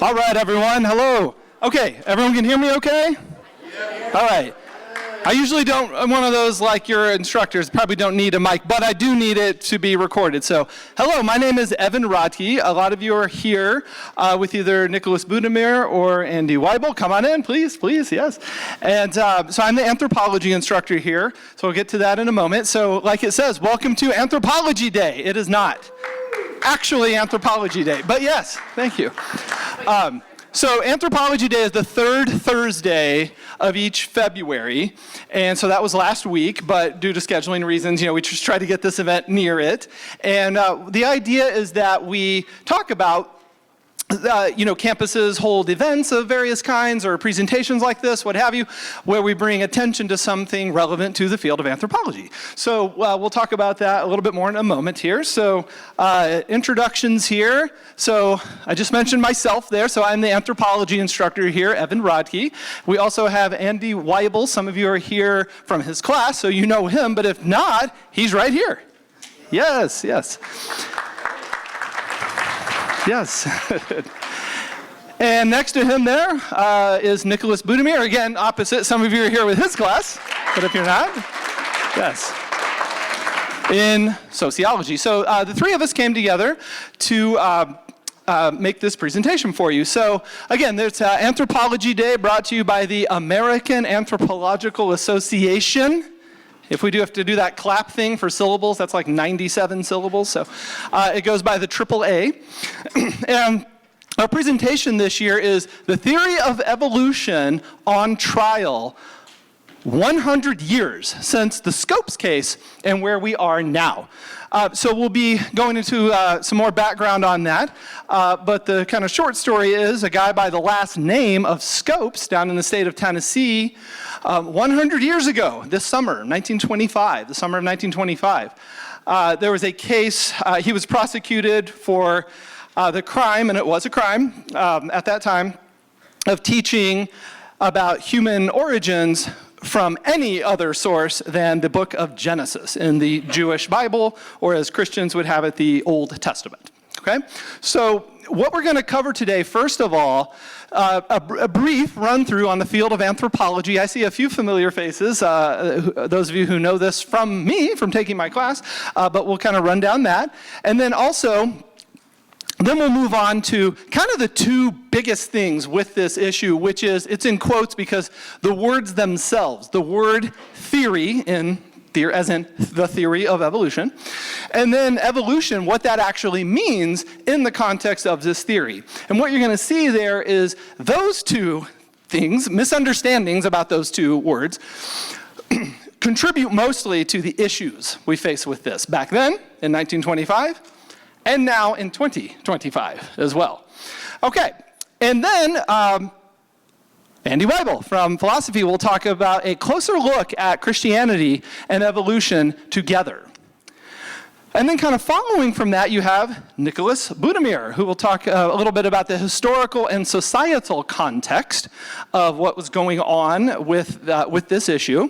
All right, everyone. Hello. Okay, everyone can hear me okay? Yeah. All right. I usually don't, I'm one of those like your instructors, probably don't need a mic, but I do need it to be recorded. So, hello, my name is Evin Rodkey. A lot of you are here with either Nicholas Budimir or Andrew Wible. Come on in, please, yes. And so I'm the anthropology instructor here, so we'll get to that in a moment. So, like it says, welcome to Anthropology Day. It is not actually Anthropology Day, but yes, thank you. So Anthropology Day is the third Thursday of each February, and so that was last week, but due to scheduling reasons, we just try to get this event near it. And the idea is that we talk about campuses hold events of various kinds or presentations like this, what have you, where we bring attention to something relevant to the field of anthropology. So we'll talk about that a little bit more in a moment here. So introductions here. So I just mentioned myself there. So I'm the anthropology instructor here, Evin Rodkey. We also have Andy Wible. Some of you are here from his class, so you know him, but if not, he's right here. Yes. Yes. And next to him there is Nicholas Budimir. Again, opposite. Some of you are here with his class, but if you're not, yes, in sociology. So the three of us came together to make this presentation for you. So again, there's Anthropology Day brought to you by the American Anthropological Association. If we do have to do that clap thing for syllables, that's like 97 syllables. So it goes by the AAA. And our presentation this year is The Theory of Evolution on Trial, 100 years since the Scopes case and where we are now. So we'll be going into some more background on that. But the kind of short story is a guy by the last name of Scopes down in the state of Tennessee, 100 years ago, this summer, the summer of 1925, there was a case. He was prosecuted for the crime, and it was a crime at that time, of teaching about human origins from any other source than the book of Genesis in the Jewish Bible, or as Christians would have it, the Old Testament. Okay? So what we're going to cover today, first of all, a brief run through on the field of anthropology. I see a few familiar faces, those of you who know this from me, from taking my class, but we'll kind of run down that. And then also, then we'll move on to kind of the two biggest things with this issue, which is, it's in quotes because the words themselves, the word theory as in the theory of evolution, and then evolution, what that actually means in the context of this theory. And what you're going to see there is those two things, misunderstandings about those two words, contribute mostly to the issues we face with this back then in 1925 and now in 2025 as well. Okay, and then Andy Wible from philosophy will talk about a closer look at Christianity and evolution together. And then kind of following from that, you have Nicholas Budimir, who will talk a little bit about the historical and societal context of what was going on with this issue.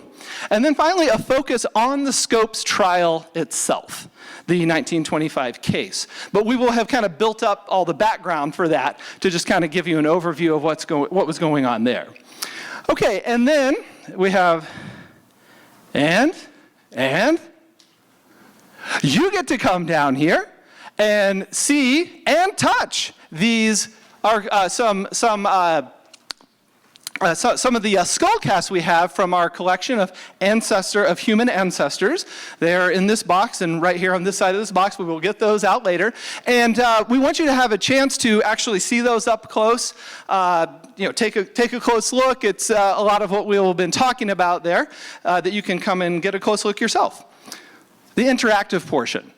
And then finally, a focus on the Scopes trial itself, the 1925 case. But we will have kind of built up all the background for that to just kind of give you an overview of what was going on there. Okay, and then we have, and you get to come down here and see and touch these are some of the skull casts we have from our collection of human ancestors. They're in this box and right here on this side of this box. We will get those out later. And we want you to have a chance to actually see those up close. Take a close look. It's a lot of what we've been talking about there that you can come and get a close look yourself. The interactive portion.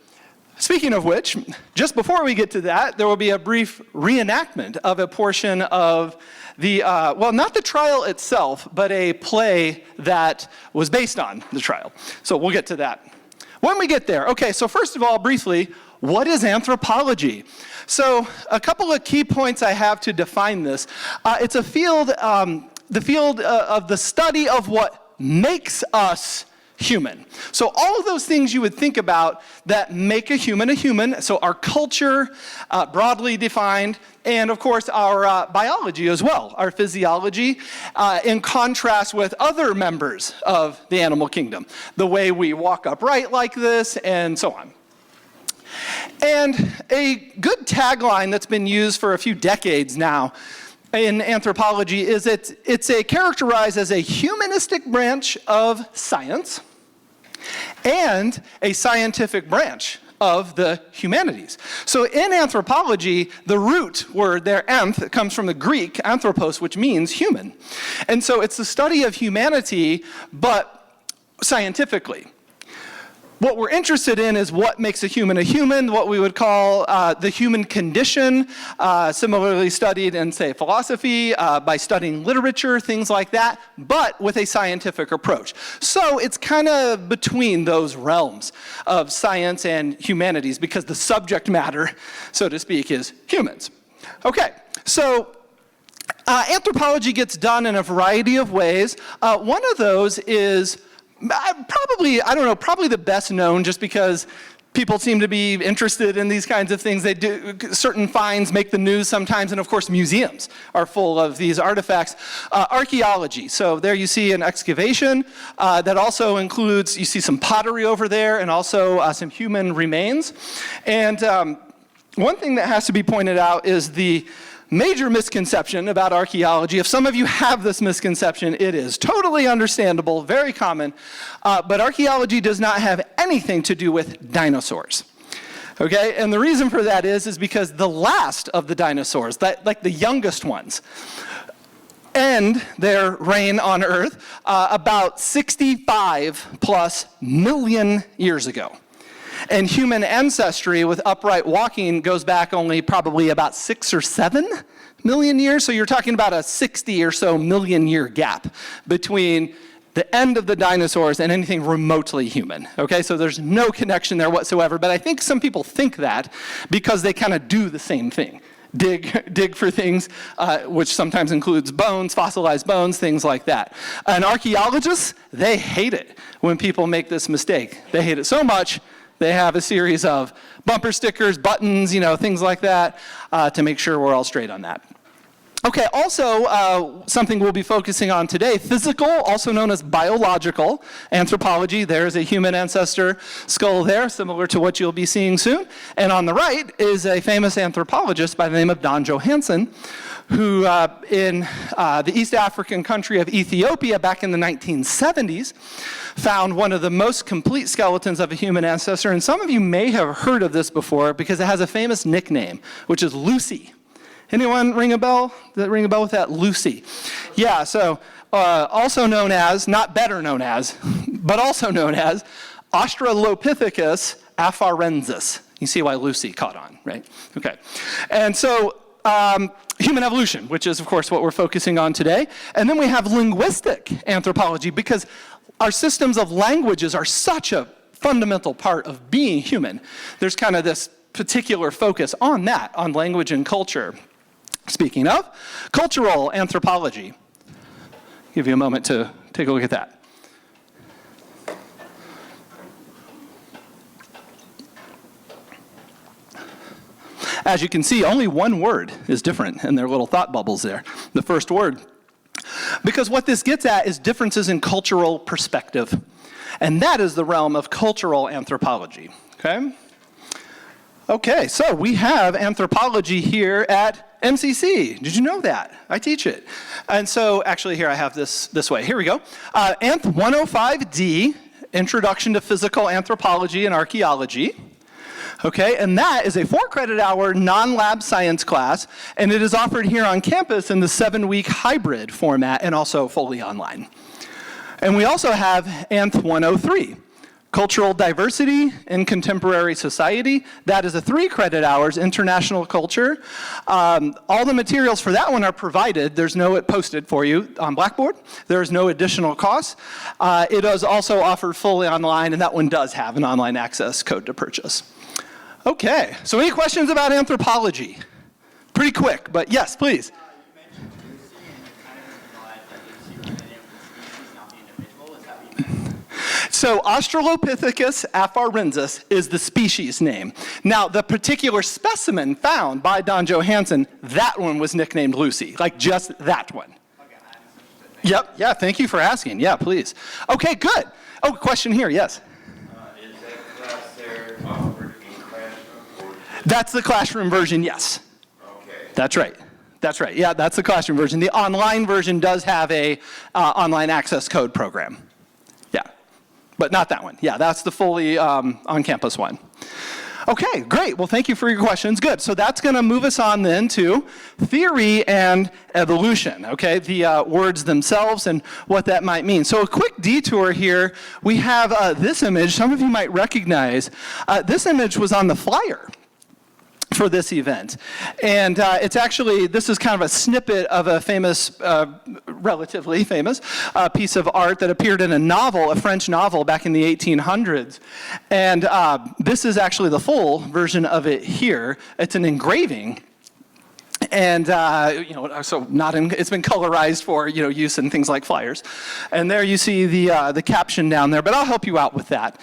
Speaking of which, just before we get to that, there will be a brief reenactment of a portion of the, not the trial itself, but a play that was based on the trial. So we'll get to that when we get there. Okay, so first of all, briefly, what is anthropology? So a couple of key points I have to define this. It's a field, the field of the study of what makes us human. So all of those things you would think about that make a human, so our culture, broadly defined, and of course our biology as well, our physiology, in contrast with other members of the animal kingdom, the way we walk upright like this, and so on. And a good tagline that's been used for a few decades now in anthropology is it's characterized as a humanistic branch of science and a scientific branch of the humanities. So in anthropology, the root word there, anth, comes from the Greek anthropos, which means human. And so it's the study of humanity, but scientifically. What we're interested in is what makes a human, what we would call the human condition, similarly studied in, say, philosophy, by studying literature, things like that, but with a scientific approach. So it's kind of between those realms of science and humanities because the subject matter, so to speak, is humans. Okay, so anthropology gets done in a variety of ways. One of those is probably the best known just because people seem to be interested in these kinds of things. They do, certain finds make the news sometimes, and of course museums are full of these artifacts. Archaeology, so there you see an excavation that also includes, you see some pottery over there and also some human remains. And one thing that has to be pointed out is the major misconception about archaeology. If some of you have this misconception, it is totally understandable, very common, but archaeology does not have anything to do with dinosaurs. Okay, and the reason for that is because the last of the dinosaurs, like the youngest ones, end their reign on Earth about 65 plus million years ago. And human ancestry with upright walking goes back only probably about 6 or 7 million years. So you're talking about a 60 or so million year gap between the end of the dinosaurs and anything remotely human. Okay, so there's no connection there whatsoever. But I think some people think that because they kind of do the same thing. Dig for things, which sometimes includes bones, fossilized bones, things like that. And archaeologists, they hate it when people make this mistake. They hate it so much, they have a series of bumper stickers, buttons, things like that, to make sure we're all straight on that. Okay, also something we'll be focusing on today, physical, also known as biological anthropology. There's a human ancestor skull there, similar to what you'll be seeing soon. And on the right is a famous anthropologist by the name of Don Johanson, who in the East African country of Ethiopia back in the 1970s found one of the most complete skeletons of a human ancestor. And some of you may have heard of this before because it has a famous nickname, which is Lucy. Anyone ring a bell? Does that ring a bell with that? Lucy. Yeah, so also known as, not better known as, but also known as Australopithecus afarensis. You see why Lucy caught on, right? Okay. And so human evolution, which is, of course, what we're focusing on today. And then we have linguistic anthropology, because our systems of languages are such a fundamental part of being human. There's kind of this particular focus on that, on language and culture. Speaking of, cultural anthropology. Give you a moment to take a look at that. As you can see, only one word is different in their little thought bubbles there, the first word. Because what this gets at is differences in cultural perspective. And that is the realm of cultural anthropology, okay? Okay, so we have anthropology here at MCC. Did you know that? I teach it. And so, actually here I have this way. Here we go. Anth 105D, Introduction to Physical Anthropology and Archaeology. Okay, and that is a 4-credit-hour non-lab science class, and it is offered here on campus in the 7-week hybrid format and also fully online. And we also have Anth 103, Cultural Diversity in Contemporary Society. That is a 3-credit hours international culture. All the materials for that one are provided. There's no posted for you on Blackboard. There's no additional cost. It is also offered fully online, and that one does have an online access code to purchase. Okay, so any questions about anthropology? Pretty quick, but yes, please. You mentioned Lucy and kind of implied that it's human and it was the species, not the individual. Is that what you meant? So Australopithecus afarensis is the species name. Now, the particular specimen found by Don Johansen, that one was nicknamed Lucy, like just that one. Yep, yeah, thank you for asking. Yeah, please. Okay, good. Oh, question here, yes. Is that class there offered in classroom? That's the classroom version, yes. Okay. That's right. That's right. Yeah, that's the classroom version. The online version does have a online access code program. Yeah, but not that one. Yeah, that's the fully on-campus one. Okay, great. Well, thank you for your questions. Good. So that's going to move us on then to theory and evolution, okay, the words themselves and what that might mean. So a quick detour here. We have this image. Some of you might recognize. This image was on the flyer for this event. And it's actually, this is kind of a snippet of a famous, relatively famous, piece of art that appeared in a novel, a French novel back in the 1800s. And this is actually the full version of it here. It's an engraving. And, so it's been colorized for, use in things like flyers. And there you see the caption down there, but I'll help you out with that.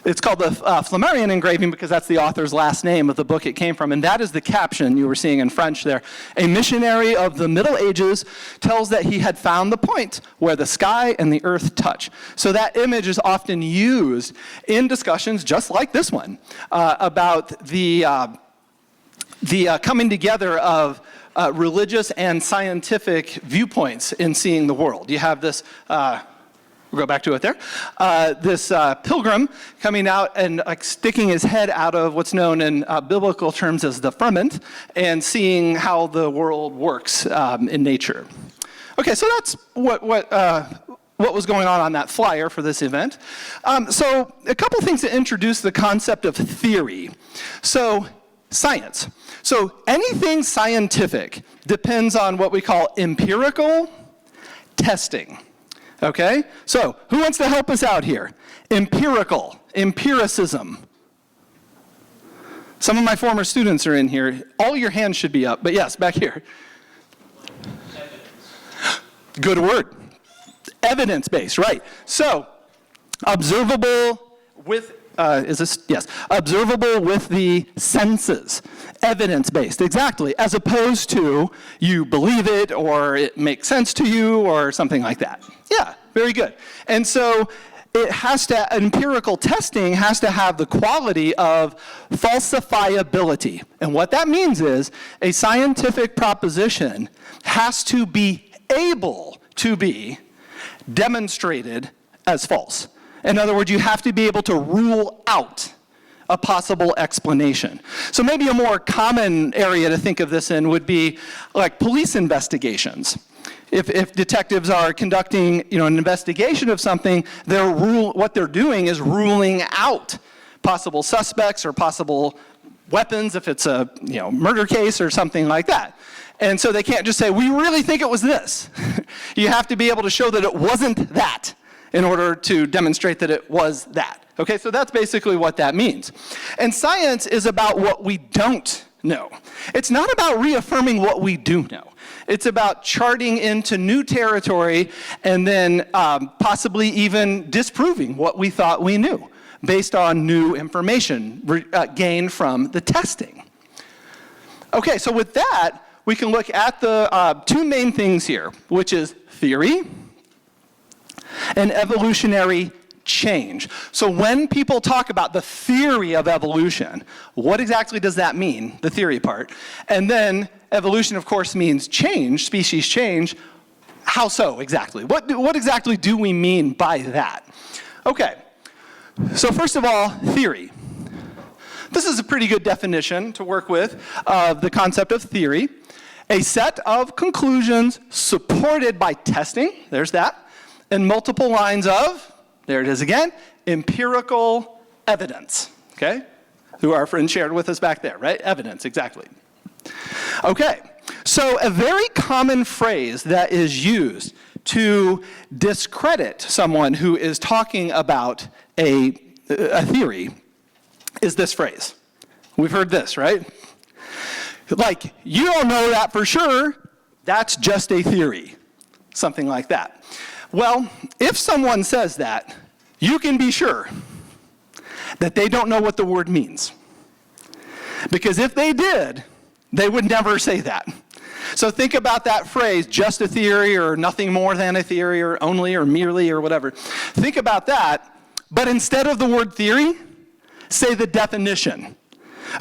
It's called the Flammarion engraving because that's the author's last name of the book it came from, and that is the caption you were seeing in French there. A missionary of the Middle Ages tells that he had found the point where the sky and the earth touch. So that image is often used in discussions just like this one about the coming together of religious and scientific viewpoints in seeing the world. You have this we'll go back to it there. This pilgrim coming out and sticking his head out of what's known in biblical terms as the firmament and seeing how the world works in nature. Okay, so that's what was going on that flyer for this event. So a couple things to introduce the concept of theory. So science. So anything scientific depends on what we call empirical testing. Okay, so who wants to help us out here? Empiricism. Some of my former students are in here. All your hands should be up, but yes, back here. Evidence. Good word. Evidence-based, right. So, observable with, observable with the senses. Evidence-based, exactly, as opposed to you believe it or it makes sense to you or something like that. Yeah, very good. And so empirical testing has to have the quality of falsifiability. And what that means is a scientific proposition has to be able to be demonstrated as false. In other words, you have to be able to rule out a possible explanation. So maybe a more common area to think of this in would be like police investigations. If detectives are conducting, an investigation of something, what they're doing is ruling out possible suspects or possible weapons if it's a murder case or something like that. And so they can't just say, we really think it was this. You have to be able to show that it wasn't that in order to demonstrate that it was that. Okay, so that's basically what that means. And science is about what we don't know. It's not about reaffirming what we do know. It's about charting into new territory and then possibly even disproving what we thought we knew based on new information gained from the testing. Okay, so with that, we can look at the two main things here, which is theory and evolutionary change. So when people talk about the theory of evolution, what exactly does that mean, the theory part? And then evolution, of course, means change, species change. How so exactly? What exactly do we mean by that? Okay, so first of all, theory. This is a pretty good definition to work with of the concept of theory. A set of conclusions supported by testing, there's that, and multiple lines of, there it is again, empirical evidence, okay? Who our friend shared with us back there, right? Evidence, exactly. Okay, so a very common phrase that is used to discredit someone who is talking about a theory is this phrase. We've heard this, right? Like, you don't know that for sure, that's just a theory. Something like that. Well, if someone says that, you can be sure that they don't know what the word means. Because if they did, they would never say that. So think about that phrase, just a theory, or nothing more than a theory, or only, or merely, or whatever. Think about that, but instead of the word theory, say the definition.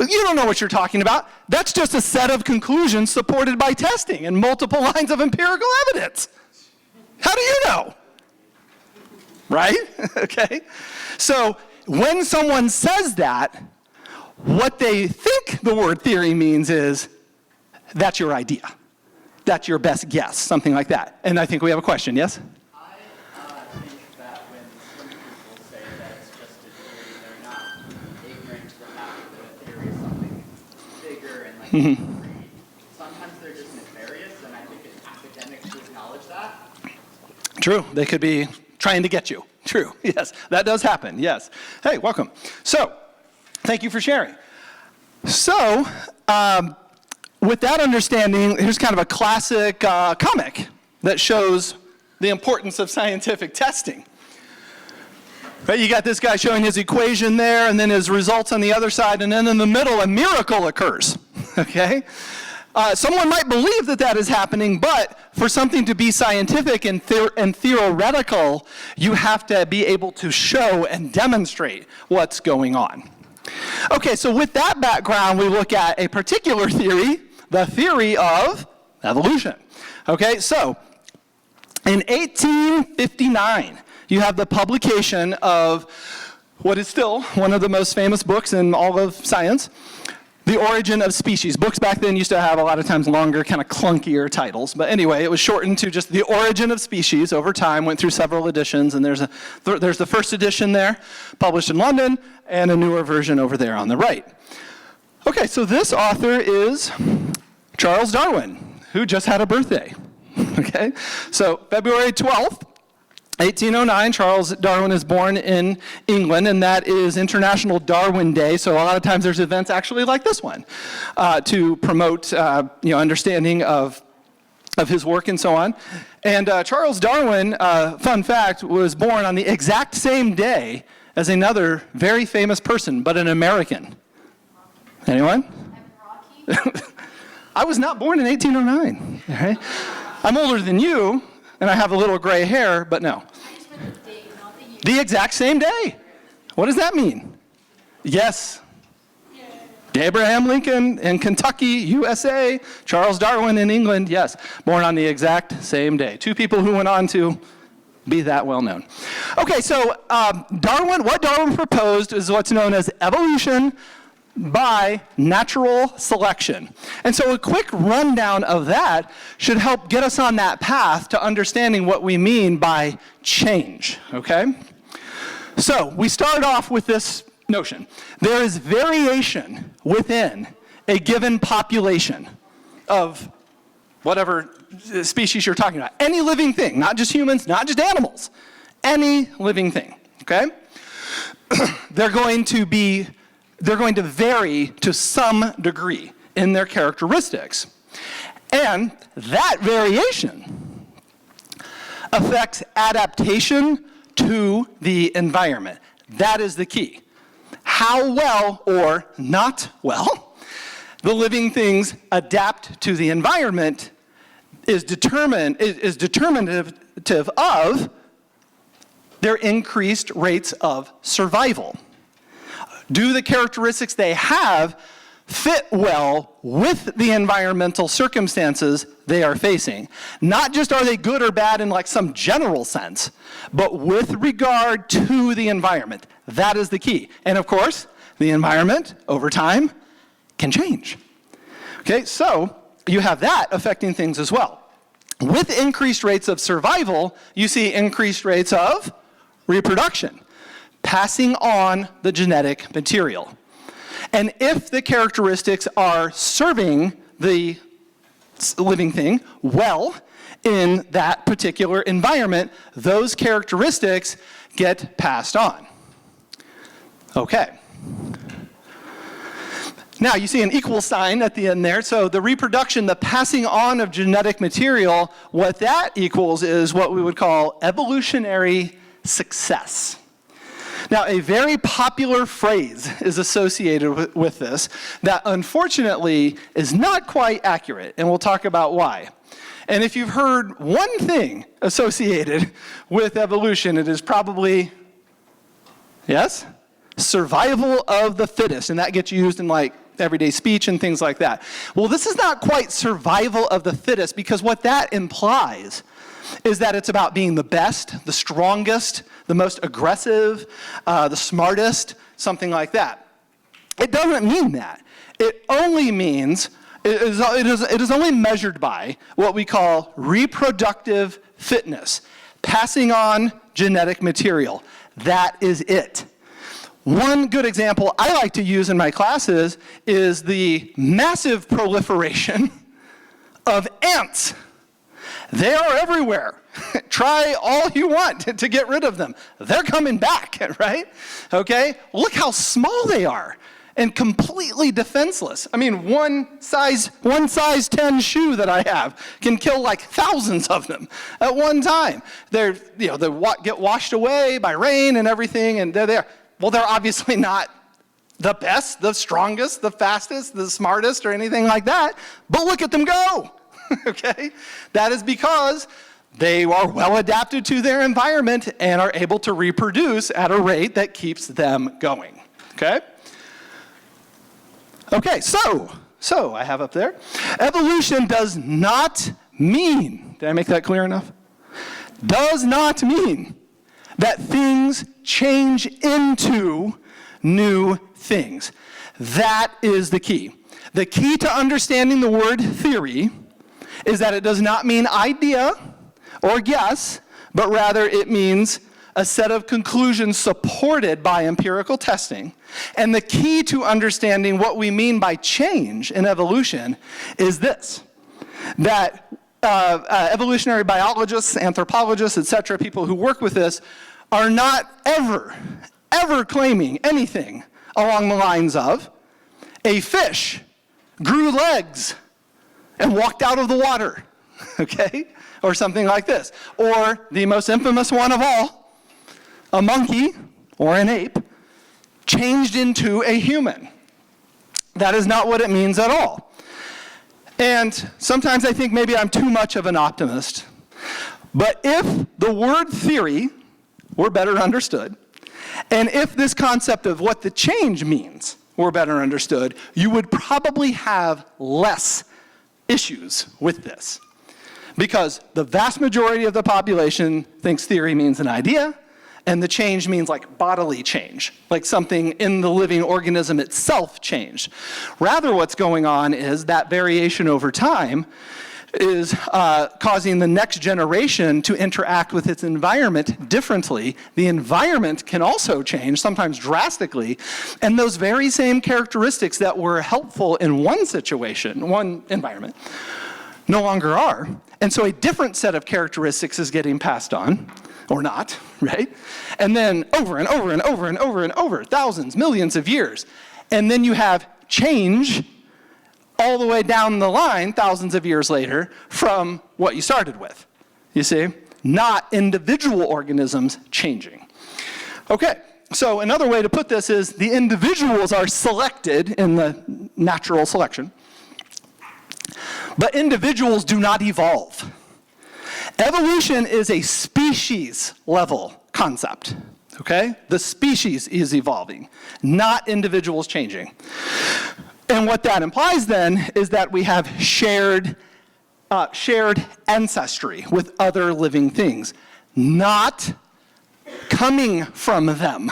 You don't know what you're talking about. That's just a set of conclusions supported by testing and multiple lines of empirical evidence. How do you know? Right? Okay? So when someone says that, what they think the word theory means is, that's your idea. That's your best guess, something like that. And I think we have a question, yes? I think that when some people say that it's just a theory, they're not ignorant to the fact that a theory is something bigger and like concrete. Sometimes they're just nefarious, and I think it's academic to acknowledge that. True. They could be trying to get you. True. Yes. That does happen. Yes. Hey, welcome. So, thank you for sharing. So, with that understanding, here's kind of a classic comic that shows the importance of scientific testing. Right, you got this guy showing his equation there, and then his results on the other side, and then in the middle, a miracle occurs. Okay? Someone might believe that that is happening, but for something to be scientific and theoretical, you have to be able to show and demonstrate what's going on. Okay, so with that background, we look at a particular theory, the theory of evolution. Okay, so in 1859, you have the publication of what is still one of the most famous books in all of science, The Origin of Species. Books back then used to have a lot of times longer, kind of clunkier titles. But anyway, it was shortened to just The Origin of Species. Over time, went through several editions, and there's the first edition there, published in London, and a newer version over there on the right. Okay, so this author is Charles Darwin, who just had a birthday. Okay, so February 12th, 1809, Charles Darwin is born in England, and that is International Darwin Day. So a lot of times there's events actually like this one to promote understanding of his work and so on. And Charles Darwin, fun fact, was born on the exact same day as another very famous person, but an American. Anyone? Rodkey. I was not born in 1809. Right? I'm older than you, and I have a little gray hair, but no. I just meant the date, not the year. The exact same day. What does that mean? Yes. Abraham Lincoln in Kentucky, USA. Charles Darwin in England, yes. Born on the exact same day. Two people who went on to be that well known. Okay, so what Darwin proposed is what's known as evolution by natural selection. And so a quick rundown of that should help get us on that path to understanding what we mean by change, okay? So we start off with this notion. There is variation within a given population of whatever species you're talking about. Any living thing, not just humans, not just animals. Any living thing, okay? They're going to vary to some degree in their characteristics. And that variation affects adaptation to the environment. That is the key. How well or not well the living things adapt to the environment is determinative of their increased rates of survival. Do the characteristics they have fit well with the environmental circumstances they are facing? Not just are they good or bad in like some general sense, but with regard to the environment. That is the key. And of course, the environment over time can change. Okay, so you have that affecting things as well. With increased rates of survival, you see increased rates of reproduction, passing on the genetic material. And if the characteristics are serving the living thing well in that particular environment, those characteristics get passed on. Okay. Now, you see an equal sign at the end there. So the reproduction, the passing on of genetic material, what that equals is what we would call evolutionary success. Now, a very popular phrase is associated with this that unfortunately is not quite accurate, and we'll talk about why. And if you've heard one thing associated with evolution, it is probably, yes? Survival of the fittest, and that gets used in like everyday speech and things like that. Well, this is not quite survival of the fittest, because what that implies is that it's about being the best, the strongest, the most aggressive, the smartest, something like that. It doesn't mean that. It only means, it is only measured by what we call reproductive fitness, passing on genetic material. That is it. One good example I like to use in my classes is the massive proliferation of ants. They are everywhere. Try all you want to get rid of them. They're coming back, right? Okay? Look how small they are and completely defenseless. I mean, one size 10 shoe that I have can kill like thousands of them at one time. They get washed away by rain and everything, and they're there. Well, they're obviously not the best, the strongest, the fastest, the smartest, or anything like that, but look at them go. Okay? That is because they are well adapted to their environment and are able to reproduce at a rate that keeps them going. Okay? Okay, so I have up there, evolution does not mean, did I make that clear enough? Does not mean that things change into new things. That is the key. The key to understanding the word theory is that it does not mean idea or guess, but rather it means a set of conclusions supported by empirical testing. And the key to understanding what we mean by change in evolution is this, that evolutionary biologists, anthropologists, etc., people who work with this, are not ever claiming anything along the lines of a fish grew legs and walked out of the water, okay? Or something like this. Or the most infamous one of all, a monkey or an ape changed into a human. That is not what it means at all. And sometimes I think maybe I'm too much of an optimist. But if the word theory were better understood, and if this concept of what the change means were better understood, you would probably have less issues with this. Because the vast majority of the population thinks theory means an idea, and the change means like bodily change, like something in the living organism itself changed. Rather, what's going on is that variation over time is causing the next generation to interact with its environment differently. The environment can also change, sometimes drastically, and those very same characteristics that were helpful in one situation, one environment, no longer are. And so a different set of characteristics is getting passed on, or not, right? And then over and over and over and over and over, thousands, millions of years. And then you have change all the way down the line, thousands of years later, from what you started with. You see? Not individual organisms changing. Okay, so another way to put this is the individuals are selected in the natural selection, but individuals do not evolve. Evolution is a species-level concept, okay? The species is evolving, not individuals changing. And what that implies then is that we have shared ancestry with other living things, not coming from them,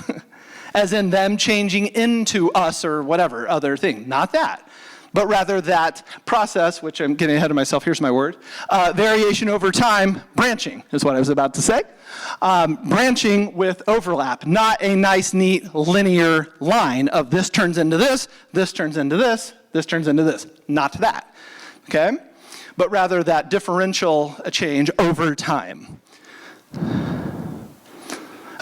as in them changing into us or whatever other thing, not that. But rather that process, which I'm getting ahead of myself, here's my word, variation over time, branching is what I was about to say. Branching with overlap, not a nice, neat, linear line of this turns into this turns into this turns into this. Not that, okay? But rather that differential change over time.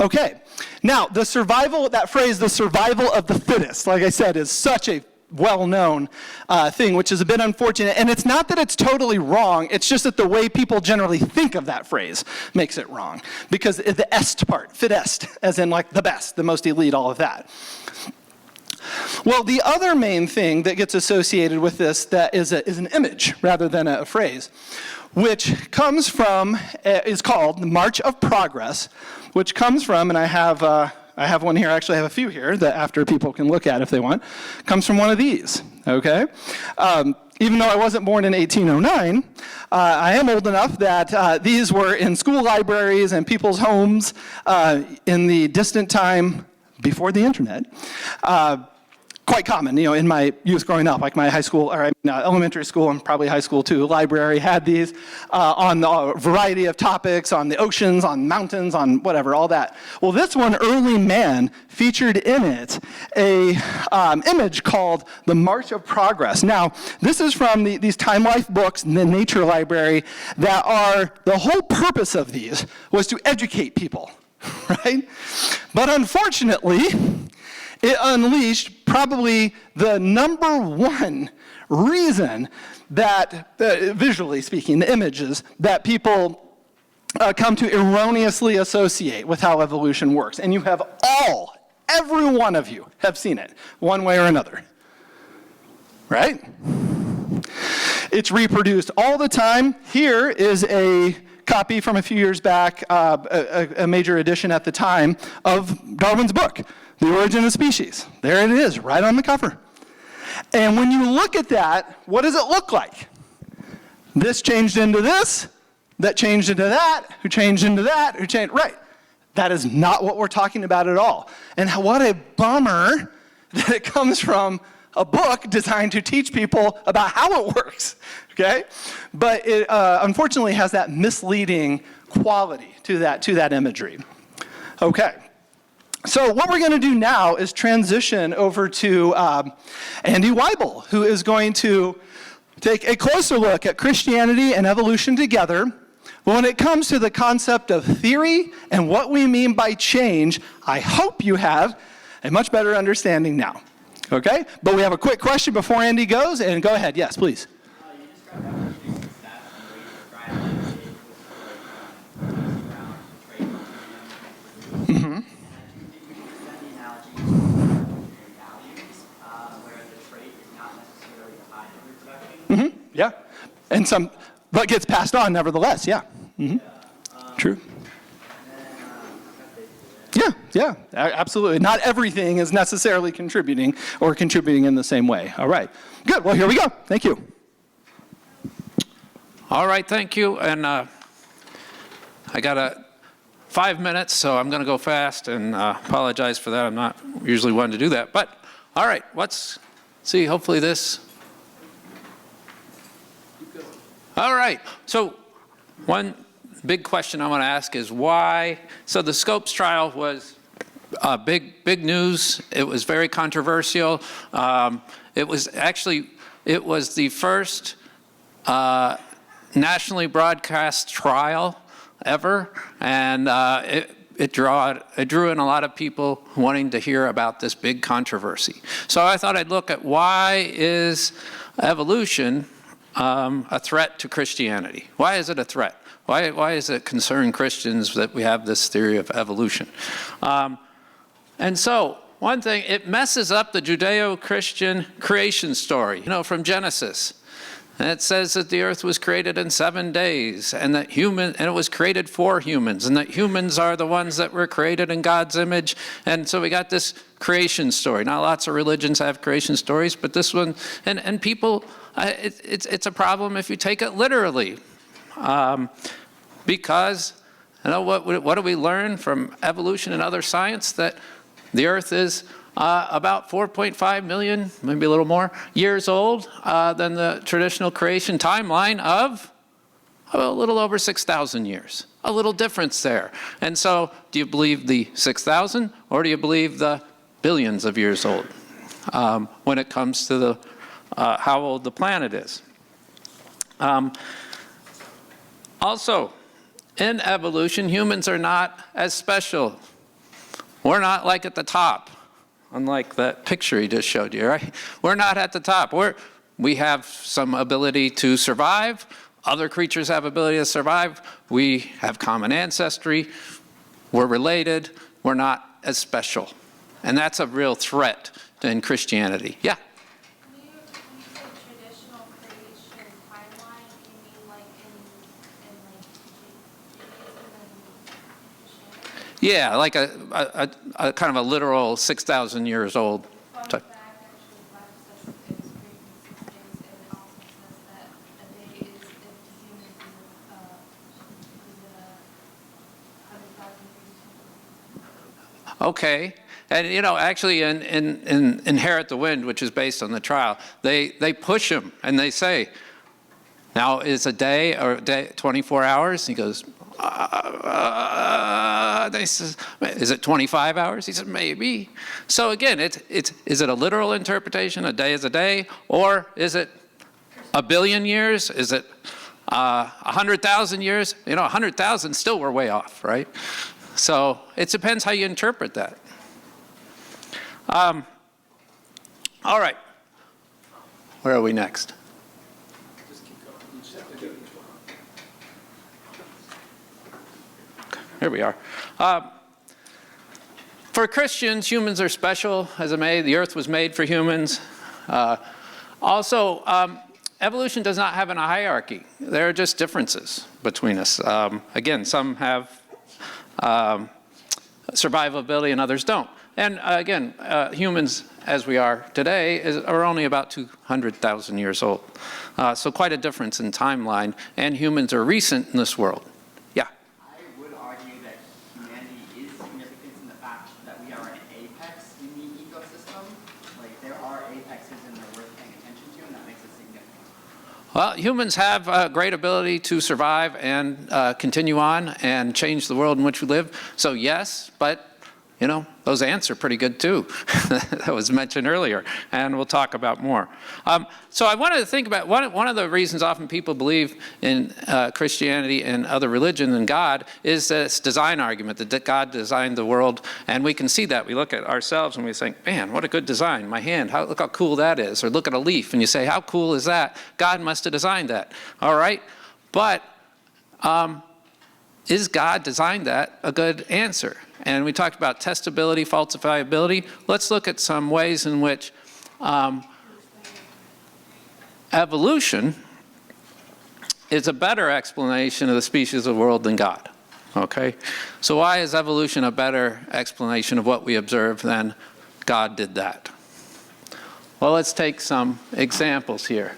Okay, now the survival, that phrase, the survival of the fittest, like I said, is such a well-known thing, which is a bit unfortunate. And it's not that it's totally wrong, it's just that the way people generally think of that phrase makes it wrong. Because the est part, fit est, as in like the best, the most elite, all of that. Well, the other main thing that gets associated with this that is an image rather than a phrase, which comes from, is called the March of Progress, which comes from, and I have one here, actually I have a few here that after people can look at if they want, comes from one of these, okay? Even though I wasn't born in 1809, I am old enough that these were in school libraries and people's homes in the distant time before the internet. Quite common, in my youth growing up, like my high school, or elementary school and probably high school too, library had these on a variety of topics, on the oceans, on mountains, on whatever, all that. Well, this one, Early Man, featured in it a image called the March of Progress. Now, this is from these Time Life books in the Nature Library that are, the whole purpose of these was to educate people, right? But unfortunately, it unleashed probably the number one reason that, visually speaking, the images that people come to erroneously associate with how evolution works. And you have every one of you have seen it, one way or another, right? It's reproduced all the time. Here is a copy from a few years back, a major edition at the time, of Darwin's book, The Origin of Species. There it is, right on the cover. And when you look at that, what does it look like? This changed into this, that changed into that, who changed into that, who changed, right. That is not what we're talking about at all. And what a bummer that it comes from a book designed to teach people about how it works, okay? But it unfortunately has that misleading quality to that imagery. Okay. So what we're going to do now is transition over to Andy Wible, who is going to take a closer look at Christianity and evolution together. When it comes to the concept of theory and what we mean by change, I hope you have a much better understanding now. Okay? But we have a quick question before Andy goes, and go ahead. Yes, please. You described evolution as that, and the way you described it was around trade. Mm-hmm. Mm-hmm. Yeah, and but gets passed on nevertheless. Yeah. Mm-hmm. True. Yeah, absolutely. Not everything is necessarily contributing or contributing in the same way. All right. Good. Well, here we go. Thank you. All right. Thank you. And I got 5 minutes, so I'm going to go fast and apologize for that. I'm not usually one to do that. But all right. Let's see. Hopefully this. All right, so one big question I want to ask is why, so the Scopes trial was big news. It was very controversial. It was the first nationally broadcast trial ever, and it drew in a lot of people wanting to hear about this big controversy. So I thought I'd look at why is evolution a threat to Christianity? Why is it a threat? Why does it concern Christians that we have this theory of evolution? And so, one thing, it messes up the Judeo-Christian creation story, from Genesis. And it says that the earth was created in 7 days, and it was created for humans, and that humans are the ones that were created in God's image. And so we got this creation story. Not lots of religions have creation stories, but this one, and people, it's a problem if you take it literally. Because, what do we learn from evolution and other science? That the earth is about 4.5 million, maybe a little more, years old than the traditional creation timeline of a little over 6,000 years. A little difference there. And so, do you believe the 6,000 or do you believe the billions of years old when it comes to the how old the planet is? Also, in evolution, humans are not as special. We're not like at the top. unlike that picture he just showed you, right? We're not at the top. We have some ability to survive. Other creatures have ability to survive. We have common ancestry. We're related. We're not as special. And that's a real threat in Christianity. Yeah? When you say traditional creation timeline, do you mean like in like Judaism and Christianity? Yeah, like a kind of a literal 6,000 years old Fun type. fact, actually, the Bible says it's created in 6 days, and it also says that a day is, if humans is a 100,000 years. Okay. And, you know, actually in Inherit the Wind, which is based on the trial, they push him and they say, now is a day or 24 hours? He goes, they says, is it 25 hours? He said, maybe. So again, is it a literal interpretation? A day is a day? Or is it a billion years? Is it 100,000 years? You know, 100,000, still we're way off, right? So it depends how you interpret that. All right. Where are we next? Here we are. For Christians, humans are special as the earth was made for humans. Also, evolution does not have a hierarchy. There are just differences between us. Again, some have survivability and others don't. And again, humans, as we are today, are only about 200,000 years old. So quite a difference in timeline, and humans are recent in this world. Yeah? I would argue that humanity is significant in the fact that we are an apex in the ecosystem. Like, there are apexes and they're worth paying attention to, and that makes us significant. Well, humans have a great ability to survive and continue on and change the world in which we live. So yes, but you know, those ants are pretty good too. That was mentioned earlier, and we'll talk about more. So I wanted to think about one of the reasons often people believe in Christianity and other religions and God is this design argument that God designed the world, and we can see that. We look at ourselves and we think, man, what a good design. My hand, look how cool that is. Or look at a leaf and you say, how cool is that? God must have designed that. All right, but is God designed that a good answer? And we talked about testability, falsifiability. Let's look at some ways in which evolution is a better explanation of the species of the world than God. Okay? So why is evolution a better explanation of what we observe than God did that? Well, let's take some examples here.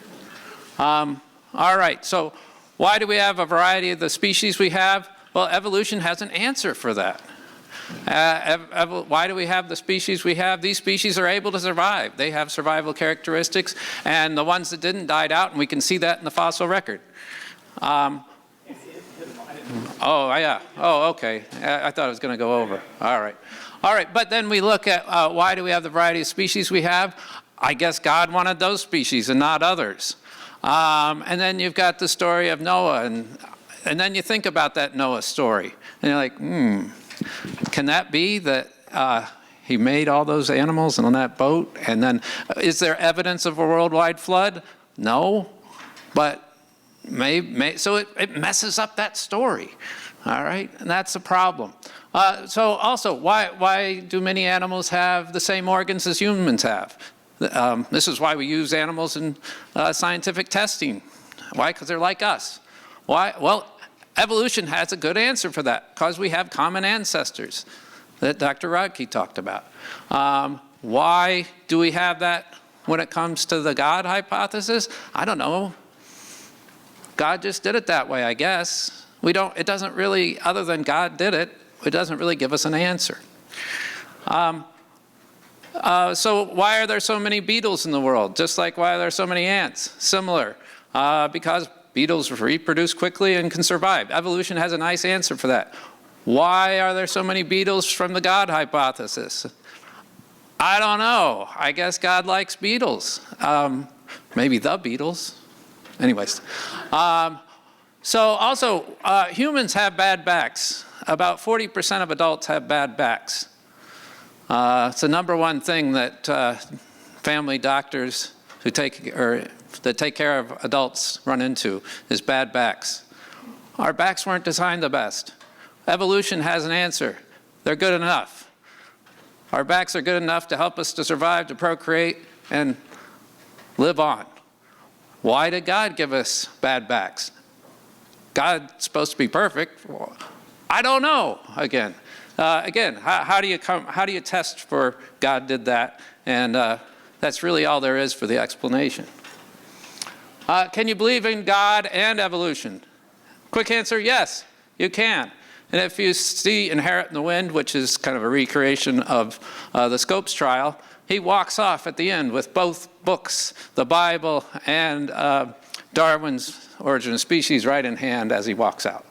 All right, so why do we have a variety of the species we have? Well, evolution has an answer for that. Why do we have the species we have? These species are able to survive. They have survival characteristics, and the ones that didn't died out, and we can see that in the fossil record. Oh, yeah. Oh, okay. I thought it was going to go over. All right. All right, but then we look at why do we have the variety of species we have? I guess God wanted those species and not others. And then you've got the story of Noah, and then you think about that Noah story, and you're like, can that be that he made all those animals on that boat? And then is there evidence of a worldwide flood? No, but so it messes up that story, all right? And that's the problem. So also, why do many animals have the same organs as humans have? This is why we use animals in scientific testing. Why? Because they're like us. Why? Well, evolution has a good answer for that, because we have common ancestors that Dr. Rodkey talked about. Why do we have that when it comes to the God hypothesis? I don't know. God just did it that way, I guess. It doesn't really, other than God did it, it doesn't really give us an answer. So why are there so many beetles in the world? Just like why are there so many ants? Similar, because beetles reproduce quickly and can survive. Evolution has a nice answer for that. Why are there so many beetles from the God hypothesis? I don't know. I guess God likes beetles. Maybe the beetles. Anyways. So also, humans have bad backs. About 40% of adults have bad backs. It's the number one thing that family doctors that take care of adults run into is bad backs. Our backs weren't designed the best. Evolution has an answer. They're good enough. Our backs are good enough to help us to survive, to procreate, and live on. Why did God give us bad backs? God's supposed to be perfect. I don't know. Again, how do you test for God did that? And that's really all there is for the explanation. Can you believe in God and evolution? Quick answer: yes, you can. And if you see Inherit in the Wind, which is kind of a recreation of the Scopes trial, he walks off at the end with both books, the Bible and Darwin's Origin of Species, right in hand as he walks out.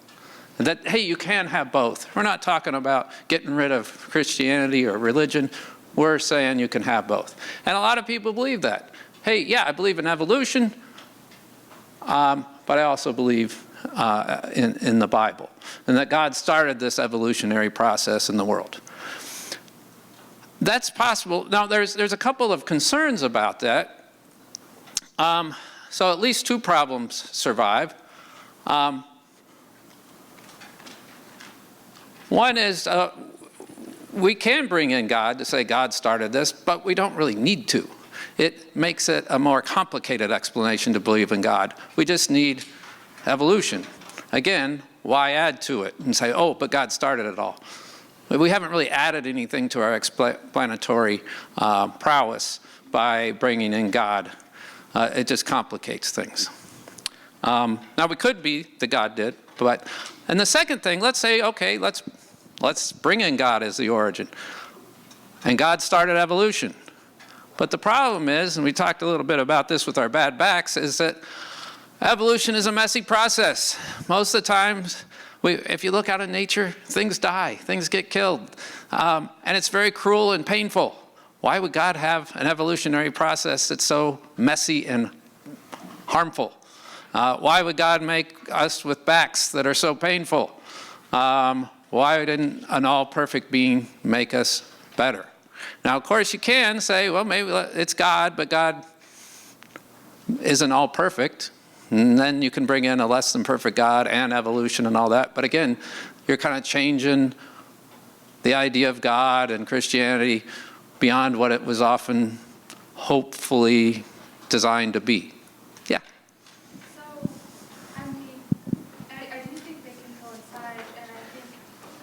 And that, hey, you can have both. We're not talking about getting rid of Christianity or religion. We're saying you can have both. And a lot of people believe that. Hey, yeah, I believe in evolution, but I also believe in the Bible, and that God started this evolutionary process in the world. That's possible. Now, there's a couple of concerns about that. So at least two problems survive. One is we can bring in God to say God started this, but we don't really need to. It makes it a more complicated explanation to believe in God. We just need evolution. Again, why add to it and say, oh, but God started it all? We haven't really added anything to our explanatory prowess by bringing in God. It just complicates things. Now, we could be that God did, but, and the second thing, let's say, okay, let's bring in God as the origin. And God started evolution. But the problem is, and we talked a little bit about this with our bad backs, is that evolution is a messy process. Most of the times, if you look out in nature, things die, things get killed. And it's very cruel and painful. Why would God have an evolutionary process that's so messy and harmful? Why would God make us with backs that are so painful? Why didn't an all-perfect being make us better? Now, of course, you can say, well, maybe it's God, but God isn't all perfect. And then you can bring in a less than perfect God and evolution and all that. But again, you're kind of changing the idea of God and Christianity beyond what it was often hopefully designed to be. Yeah. So, I mean, I do think they can coincide, and I think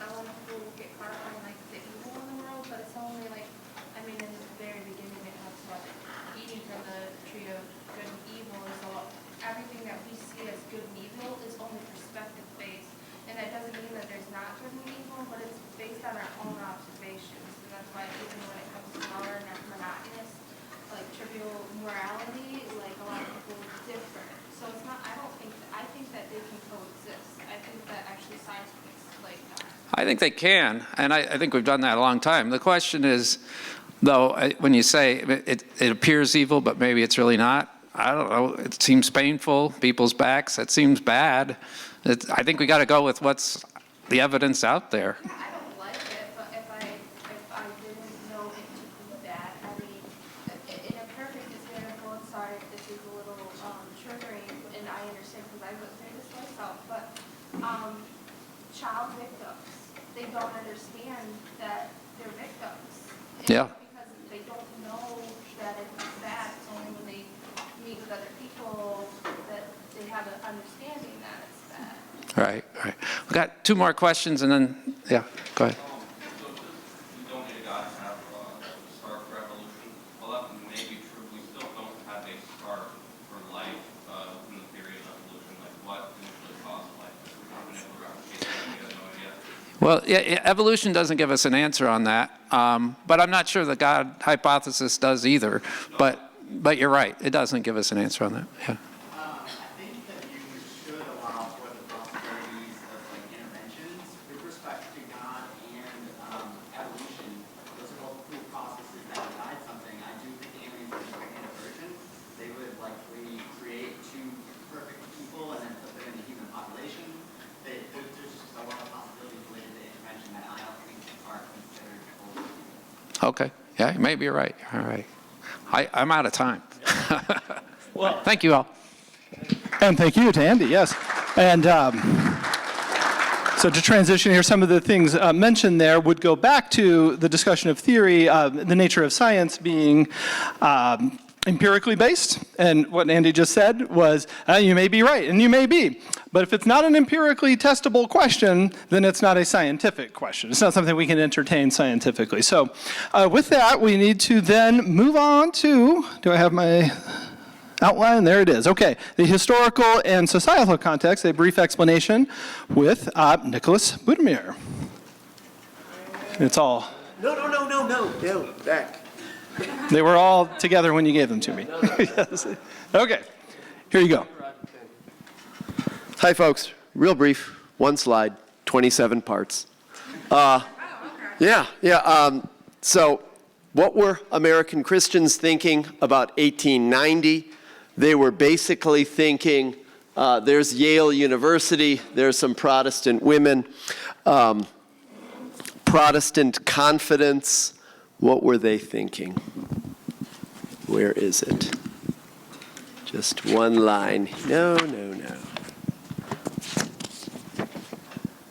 a lot of people get caught up on like the evil in the world, but it's only like, I mean, in the very beginning it talks about eating from the tree of good and evil, so everything that we see as good and evil is only perspective based, and that doesn't mean that there's not good and evil, but it's based on our own observations, and that's why even when it comes to power and monotonous, like trivial morality, like a lot of people differ. So it's not, I think that they can coexist. I think that actually science makes like that. I think they can, and I think we've done that a long time. The question is, though, when you say it appears evil, but maybe it's really not, I don't know, it seems painful, people's backs, it seems bad. I think we got to go with what's the evidence out there. Yeah, I don't like it, but if I didn't know it to be bad, I mean, in a perfect example, I'm sorry if this is a little triggering, and I understand because I went through this myself, but child victims, they don't understand that they're victims. Yeah. Because they don't know that it's bad. It's only when they meet with other people that they have an understanding that it's bad. Right. We've got two more questions, and then, yeah, go ahead. So we don't need a God to have a start for evolution. Well, that may be true. We still don't have a start for life in the theory of evolution. Like what initially caused life? We haven't been able to replicate that. We have no idea. Well, yeah, evolution doesn't give us an answer on that, but I'm not sure the God hypothesis does either. But you're right, it doesn't give us an answer on that. Yeah. I think that you should allow for the possibilities of like interventions with respect to God and evolution. Those are both proof processes that guide something. I do think aliens would bring in a version. They would likely create two perfect people and then put them in the human population. There's just a lot of possibilities related to intervention that I don't think are considered fully. Okay. Yeah, you may be right. All right. I'm out of time. Well, thank you all. And thank you to Andy, yes. And so to transition here, some of the things mentioned there would go back to the discussion of theory, the nature of science being empirically based. And what Andy just said was, you may be right, and you may be. But if it's not an empirically testable question, then it's not a scientific question. It's not something we can entertain scientifically. So with that, we need to then move on to, do I have my outline? There it is. Okay, the historical and societal context, a brief explanation with Nicholas Budimir. It's all. No, back. They were all together when you gave them to me. Yes. Okay, here you go. Hi, folks. Real brief, one slide, 27 parts. So what were American Christians thinking about 1890? They were basically thinking, there's Yale University, there's some Protestant women, Protestant confidence. What were they thinking? Where is it? Just one line. No.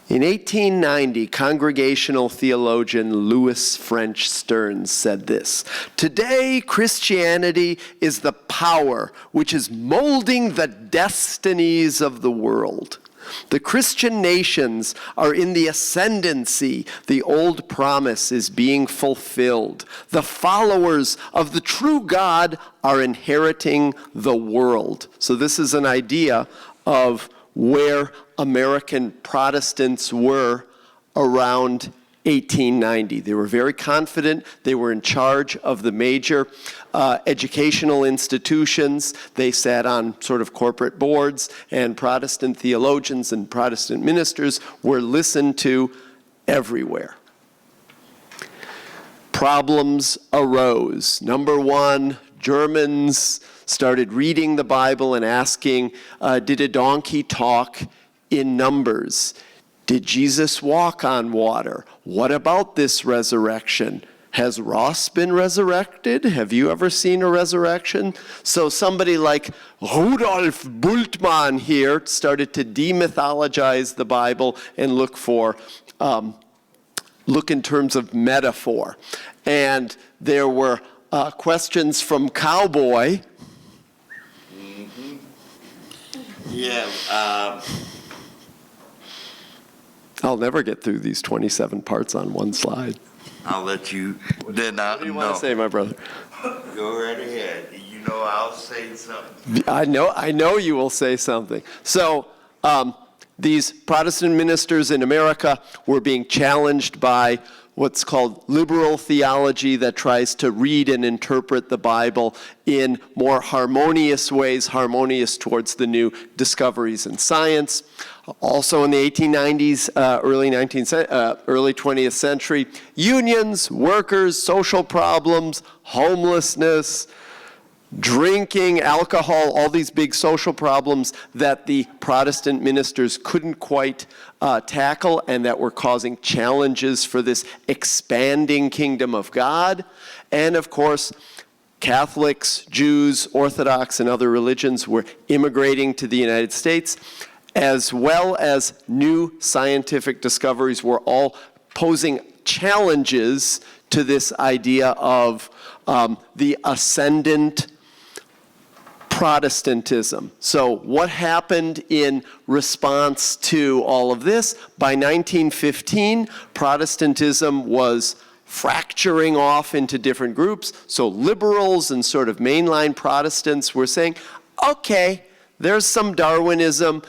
In 1890, Congregational theologian Louis French Stearns said this: "Today, Christianity is the power which is molding the destinies of the world. The Christian nations are in the ascendancy. The old promise is being fulfilled. The followers of the true God are inheriting the world." So this is an idea of where American Protestants were around 1890. They were very confident. They were in charge of the major educational institutions. They sat on sort of corporate boards, and Protestant theologians and Protestant ministers were listened to everywhere. Problems arose. Number one, Germans started reading the Bible and asking, did a donkey talk in Numbers? Did Jesus walk on water? What about this resurrection? Has Ross been resurrected? Have you ever seen a resurrection? So somebody like Rudolf Bultmann here started to demythologize the Bible and look in terms of metaphor. And there were questions from Cowboy. I'll never get through these 27 parts on one slide. I'll let you. What do you want to say, my brother? Go right ahead. You know I'll say something. I know you will say something. So these Protestant ministers in America were being challenged by what's called liberal theology that tries to read and interpret the Bible in more harmonious ways, harmonious towards the new discoveries in science. Also in the 1890s, early 20th century, unions, workers, social problems, homelessness, drinking, alcohol, all these big social problems that the Protestant ministers couldn't quite tackle and that were causing challenges for this expanding kingdom of God. And of course, Catholics, Jews, Orthodox, and other religions were immigrating to the United States, as well as new scientific discoveries were all posing challenges to this idea of the ascendant Protestantism. So what happened in response to all of this? By 1915, Protestantism was fracturing off into different groups. So liberals and sort of mainline Protestants were saying, okay, there's some Darwinism.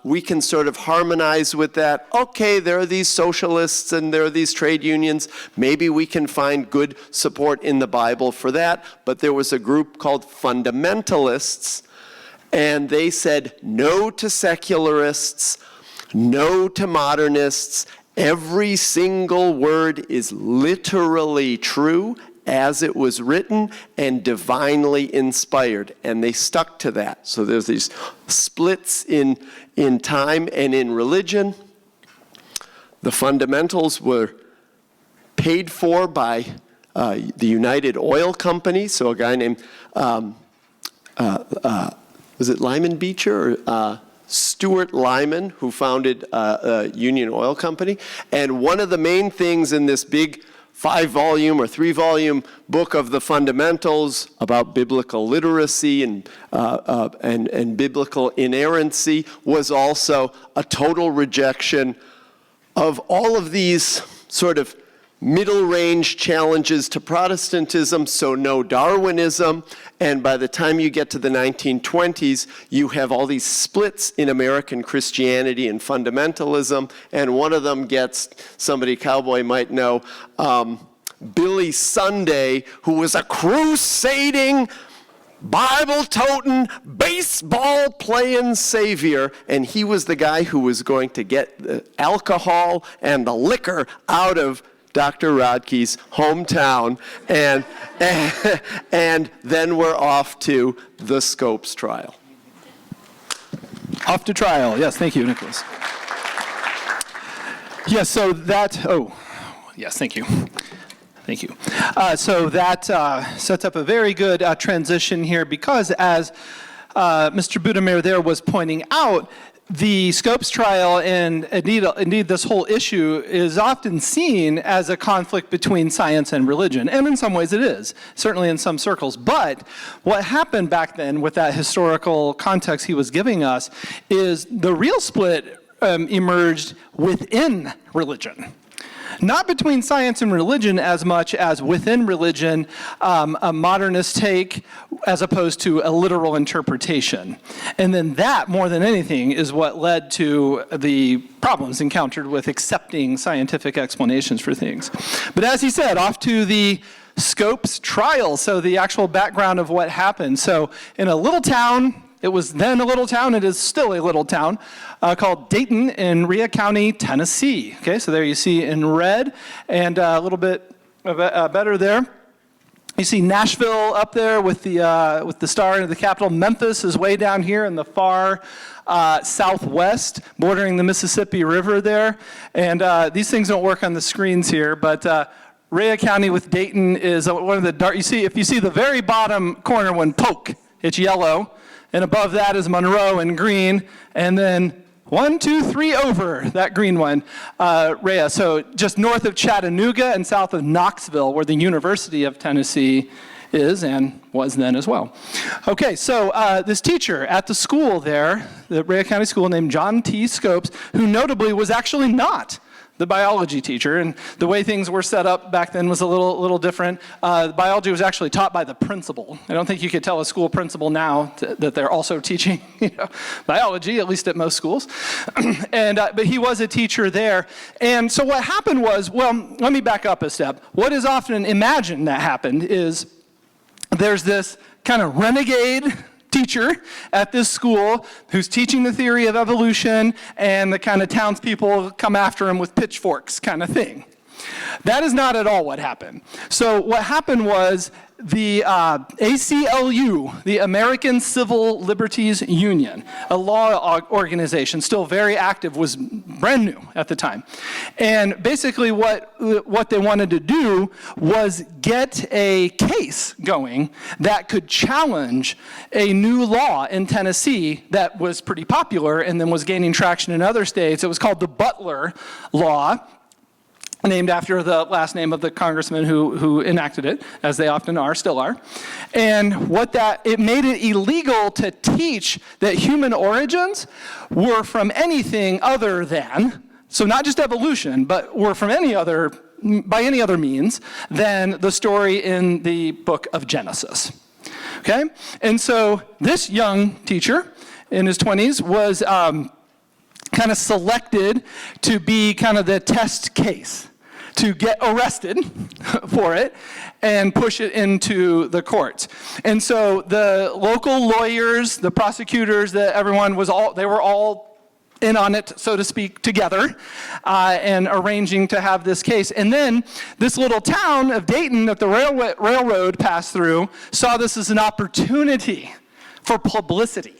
We can sort of harmonize with that. Okay, there are these socialists and there are these trade unions. Maybe we can find good support in the Bible for that. But there was a group called fundamentalists, and they said no to secularists, no to modernists. Every single word is literally true as it was written and divinely inspired, and they stuck to that. So there's these splits in time and in religion. The fundamentals were paid for by the United Oil Company. So a guy named, was it Lyman Beecher or Stuart Lyman, who founded Union Oil Company. And one of the main things in this big 5-volume or 3-volume book of the fundamentals about biblical literacy and biblical inerrancy was also a total rejection of all of these sort of middle-range challenges to Protestantism, so no Darwinism, and by the time you get to the 1920s, you have all these splits in American Christianity and fundamentalism, and one of them gets, somebody cowboy might know, Billy Sunday, who was a crusading, Bible-toting, baseball-playing savior, and he was the guy who was going to get the alcohol and the liquor out of Dr. Rodkey's hometown, and then we're off to the Scopes trial. Off to trial. Yes, thank you, Nicholas. Yes, so that, yes, thank you. Thank you. So that sets up a very good transition here, because as Mr. Budimir there was pointing out, the Scopes trial and indeed this whole issue is often seen as a conflict between science and religion, and in some ways it is, certainly in some circles. But what happened back then with that historical context he was giving us is the real split emerged within religion. Not between science and religion as much as within religion, a modernist take as opposed to a literal interpretation. And then that, more than anything, is what led to the problems encountered with accepting scientific explanations for things. But as he said, off to the Scopes trial, so the actual background of what happened. So in a little town, it was then a little town, it is still a little town, called Dayton in Rhea County, Tennessee. Okay, so there you see in red, and a little bit better there. You see Nashville up there with the star in the capital. Memphis is way down here in the far southwest, bordering the Mississippi River there. And these things don't work on the screens here, but Rhea County with Dayton is one of the dark. You see, if you see the very bottom corner when Polk, it's yellow. And above that is Monroe in green, and then 1, 2, 3 over that green one, Rhea. So just north of Chattanooga and south of Knoxville, where the University of Tennessee is and was then as well. Okay, so this teacher at the school there, the Rhea County School, named John T. Scopes, who notably was actually not the biology teacher, and the way things were set up back then was a little different. Biology was actually taught by the principal. I don't think you could tell a school principal now that they're also teaching biology, at least at most schools. But he was a teacher there. And so what happened was, well, let me back up a step. What is often imagined that happened is there's this kind of renegade teacher at this school who's teaching the theory of evolution, and the kind of townspeople come after him with pitchforks kind of thing. That is not at all what happened. So what happened was the ACLU, the American Civil Liberties Union, a law organization, still very active, was brand new at the time. And basically what they wanted to do was get a case going that could challenge a new law in Tennessee that was pretty popular and then was gaining traction in other states. It was called the Butler Law, named after the last name of the congressman who enacted it, as they often are, still are. And it made it illegal to teach that human origins were from anything other than, so not just evolution, but were from by any other means than the story in the book of Genesis. Okay? And so this young teacher in his 20s was kind of selected to be kind of the test case, to get arrested for it and push it into the courts. And so the local lawyers, the prosecutors, everyone they were all in on it, so to speak, together, and arranging to have this case. And then this little town of Dayton that the railroad passed through saw this as an opportunity for publicity.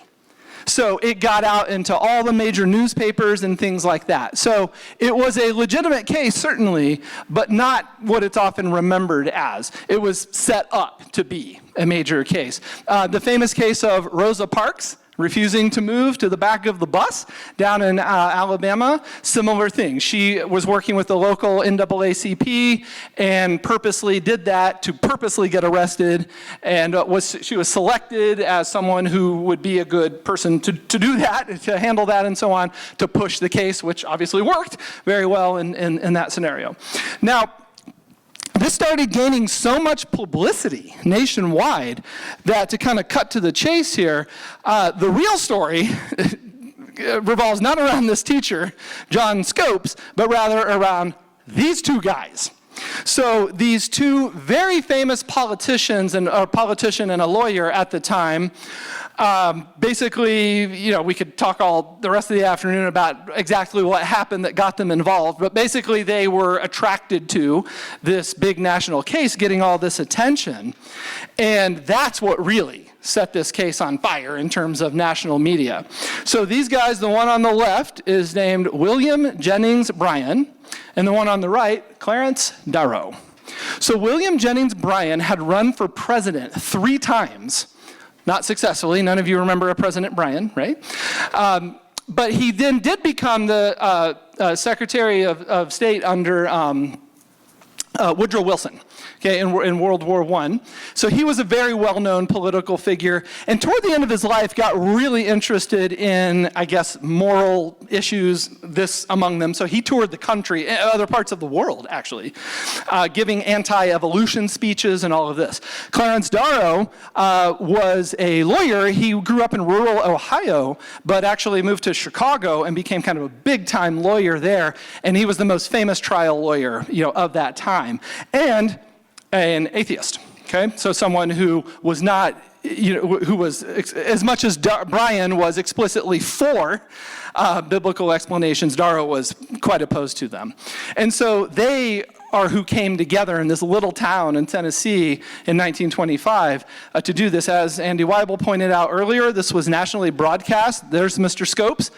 So it got out into all the major newspapers and things like that. So it was a legitimate case, certainly, but not what it's often remembered as. It was set up to be a major case. The famous case of Rosa Parks refusing to move to the back of the bus down in Alabama, similar thing. She was working with the local NAACP and purposely did that to purposely get arrested, and she was selected as someone who would be a good person to do that, to handle that and so on, to push the case, which obviously worked very well in that scenario. Now, this started gaining so much publicity nationwide that, to kind of cut to the chase here, the real story revolves not around this teacher, John Scopes, but rather around these two guys. So these two very famous politicians, and a politician and a lawyer at the time, basically, we could talk all the rest of the afternoon about exactly what happened that got them involved, but basically they were attracted to this big national case getting all this attention, and that's what really set this case on fire in terms of national media. So these guys, the one on the left is named William Jennings Bryan, and the one on the right, Clarence Darrow. So William Jennings Bryan had run for president 3 times, not successfully. None of you remember a President Bryan, right? But he then did become the Secretary of State under Woodrow Wilson, okay, in World War I. So he was a very well-known political figure, and toward the end of his life got really interested in, I guess, moral issues, this among them. So he toured the country, other parts of the world, actually, giving anti-evolution speeches and all of this. Clarence Darrow was a lawyer. He grew up in rural Ohio, but actually moved to Chicago and became kind of a big-time lawyer there, and he was the most famous trial lawyer, of that time. And an atheist, okay? So someone who was not, who was, as much as Bryan was explicitly for biblical explanations, Darrow was quite opposed to them. And so they are who came together in this little town in Tennessee in 1925 to do this. As Andy Wible pointed out earlier, this was nationally broadcast. There's Mr. Scopes.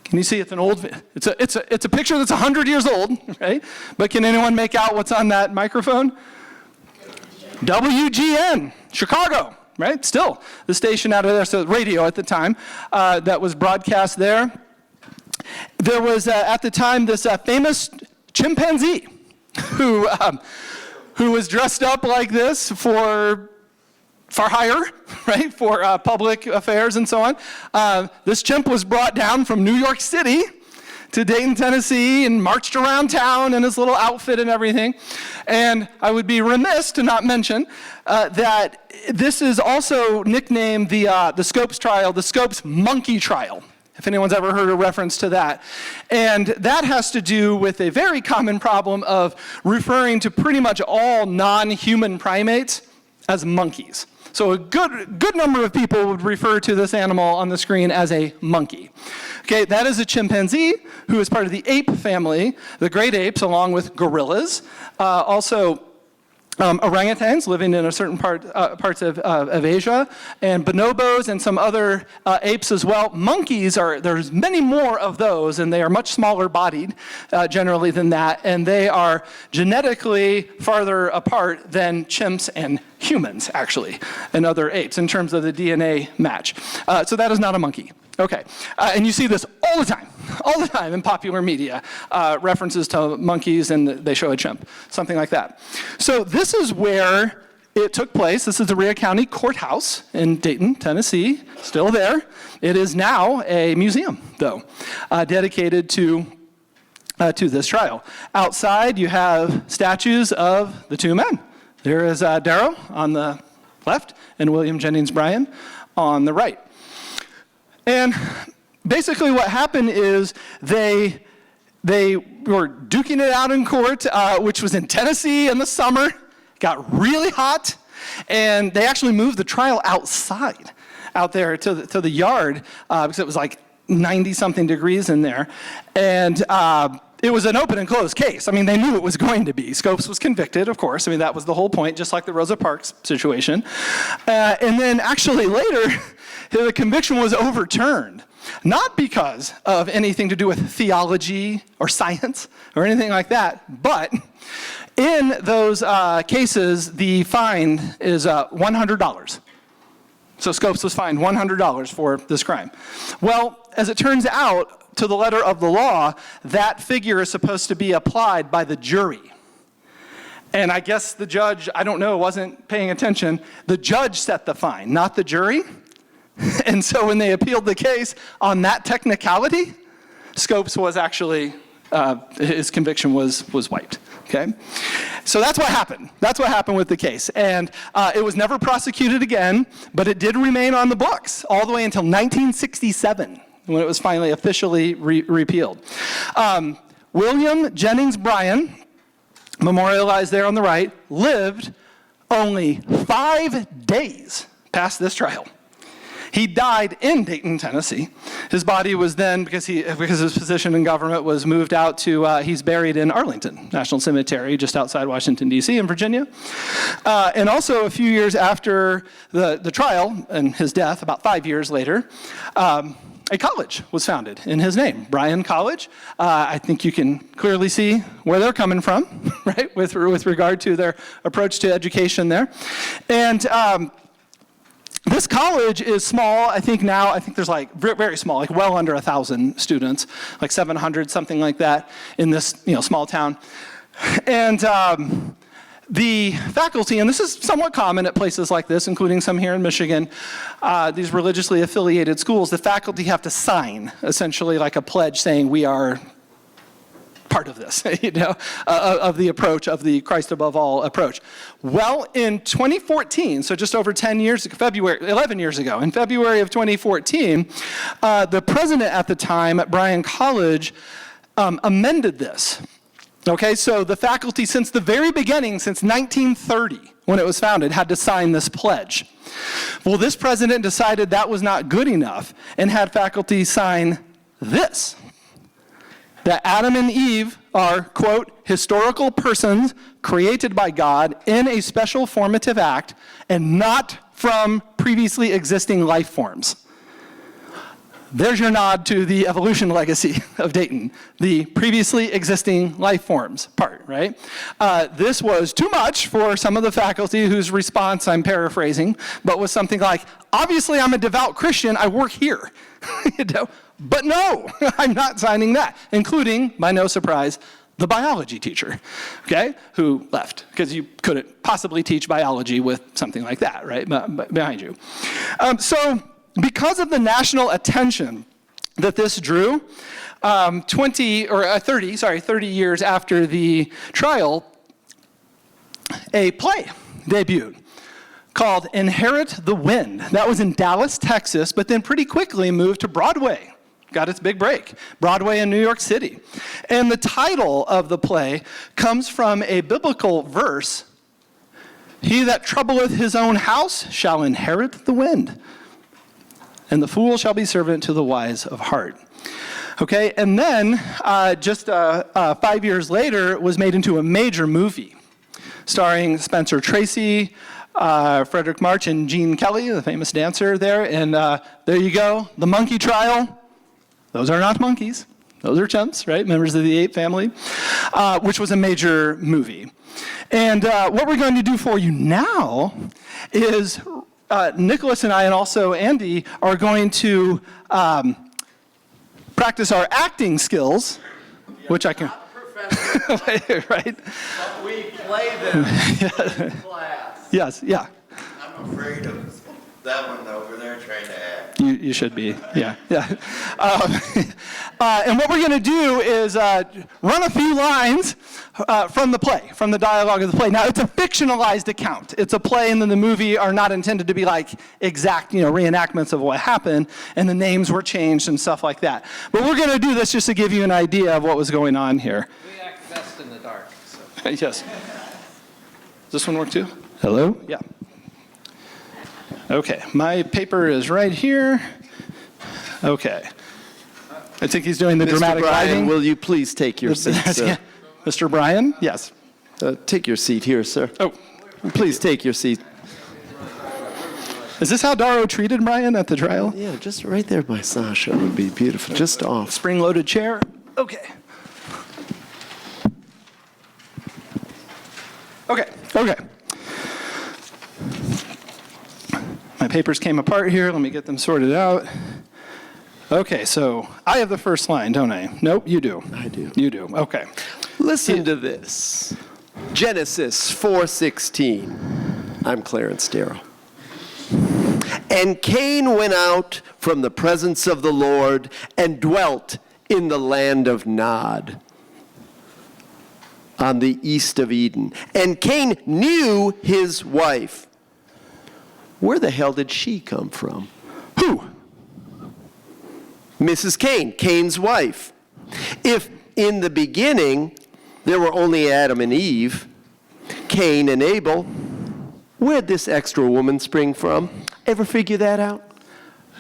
Can you see it's an old, it's a picture that's 100 years old, right? But can anyone make out what's on that microphone? WGN, Chicago, right? Still the station out of there, so radio at the time, that was broadcast there. There was, at the time, this famous chimpanzee who was dressed up like this for hire, right, for public affairs and so on. This chimp was brought down from New York City to Dayton, Tennessee, and marched around town in his little outfit and everything. And I would be remiss to not mention that this is also nicknamed the Scopes trial, the Scopes monkey trial, if anyone's ever heard a reference to that. And that has to do with a very common problem of referring to pretty much all non-human primates as monkeys. So a good number of people would refer to this animal on the screen as a monkey. Okay, that is a chimpanzee who is part of the ape family, the great apes, along with gorillas. Also, orangutans living in a certain parts of Asia, and bonobos and some other apes as well. Monkeys there's many more of those, and they are much smaller bodied generally than that, and they are genetically farther apart than chimps and humans, actually, and other apes in terms of the DNA match. So that is not a monkey. Okay, and you see this all the time in popular media, references to monkeys, and they show a chimp, something like that. So this is where it took place. This is the Rhea County Courthouse in Dayton, Tennessee, still there. It is now a museum, though, dedicated to this trial. Outside, you have statues of the two men. There is Darrow on the left and William Jennings Bryan on the right. And basically what happened is they were duking it out in court, which was in Tennessee in the summer. It got really hot, and they actually moved the trial outside, out there to the yard, because it was like 90-something degrees in there. And it was an open and closed case. I mean, they knew it was going to be. Scopes was convicted, of course. I mean, that was the whole point, just like the Rosa Parks situation. And then actually later, the conviction was overturned. Not because of anything to do with theology or science or anything like that, but in those cases, the fine is $100. So Scopes was fined $100 for this crime. Well, as it turns out, to the letter of the law, that figure is supposed to be applied by the jury. And I guess the judge, I don't know, wasn't paying attention. The judge set the fine, not the jury. And so when they appealed the case on that technicality, Scopes was actually, his conviction was wiped, okay? So that's what happened. That's what happened with the case. And it was never prosecuted again, but it did remain on the books all the way until 1967, when it was finally officially repealed. William Jennings Bryan, memorialized there on the right, lived only 5 days past this trial. He died in Dayton, Tennessee. His body was then, because his position in government was moved out to, he's buried in Arlington National Cemetery, just outside Washington, D.C. in Virginia. And also a few years after the trial and his death, about 5 years later, a college was founded in his name, Bryan College. I think you can clearly see where they're coming from, right, with regard to their approach to education there. And this college is small. I think there's like very small, like well under 1,000 students, like 700, something like that, in this small town. And the faculty, and this is somewhat common at places like this, including some here in Michigan, these religiously affiliated schools, the faculty have to sign, essentially like a pledge saying we are part of this, of the approach, of the Christ above all approach. Well, in 2014, so just over 11 years ago, in February of 2014, the president at the time at Bryan College amended this. Okay, so the faculty, since the very beginning, since 1930, when it was founded, had to sign this pledge. Well, this president decided that was not good enough and had faculty sign this, that Adam and Eve are, quote, historical persons created by God in a special formative act and not from previously existing life forms. There's your nod to the evolution legacy of Dayton, the previously existing life forms part, right? This was too much for some of the faculty whose response, I'm paraphrasing, but was something like, obviously I'm a devout Christian, I work here, But no, I'm not signing that, including, by no surprise, the biology teacher, okay, who left, because you couldn't possibly teach biology with something like that, right, behind you. So because of the national attention that this drew, 30 years after the trial, a play debuted called Inherit the Wind. That was in Dallas, Texas, but then pretty quickly moved to Broadway. Got its big break. Broadway in New York City. And the title of the play comes from a biblical verse, "He that troubleth his own house shall inherit the wind, and the fool shall be servant to the wise of heart." Okay, and then just 5 years later, it was made into a major movie starring Spencer Tracy, Frederick March, and Gene Kelly, the famous dancer there. And there you go, The Monkey Trial. Those are not monkeys. Those are chimps, right? Members of the ape family, which was a major movie. And what we're going to do for you now is Nicholas and I, and also Andy, are going to practice our acting skills, which I can... right? But we play them in class. Yes, yeah. I'm afraid of that one over there trying to act. You should be, yeah. And what we're going to do is run a few lines from the play, from the dialogue of the play. Now, it's a fictionalized account. It's a play, and then the movie are not intended to be like exact, reenactments of what happened, and the names were changed and stuff like that. But we're going to do this just to give you an idea of what was going on here. We act best in the dark. So. Yes. Does this one work too? Hello? Yeah. Okay, my paper is right here. Okay. I think he's doing the Mr. dramatic Bryan, lighting. will you please take your seat, sir? Mr. Bryan, yes. Take your seat here, sir. Oh, Please take your seat. is this how Darrow treated Bryan at the trial? Yeah, just right there by Sasha would be beautiful. Just off. Spring-loaded chair? Okay. Okay. My papers came apart here. Let me get them sorted out. Okay, so I have the first line, don't I? Nope, you do. I do. You do, okay. Listen to this. Genesis 4:16. I'm Clarence Darrow. And Cain went out from the presence of the Lord and dwelt in the land of Nod, on the east of Eden. And Cain knew his wife. Where the hell did she come from? Who? Mrs. Cain, Cain's wife. If in the beginning there were only Adam and Eve, Cain and Abel, where'd this extra woman spring from? Ever figure that out?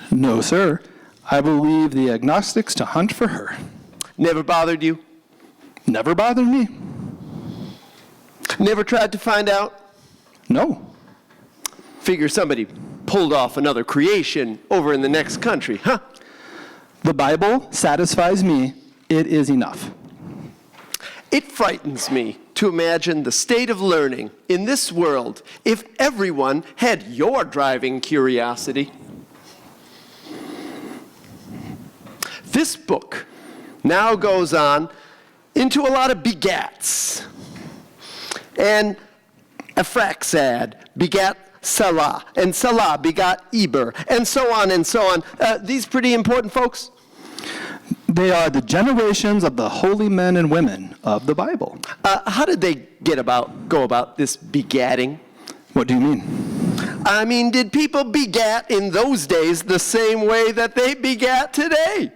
No, sir. I will leave the agnostics to hunt for her. Never bothered you? Never bothered me. Never tried to find out? No. Figure somebody pulled off another creation over in the next country, huh? The Bible satisfies me. It is enough. It frightens me to imagine the state of learning in this world if everyone had your driving curiosity. This book now goes on into a lot of begats. And Ephraxad begat Salah, and Salah begot Eber, and so on and so on. These pretty important folks? They are the generations of the holy men and women of the Bible. How did they go about this begatting? What do you mean? I mean, did people begat in those days the same way that they begat today?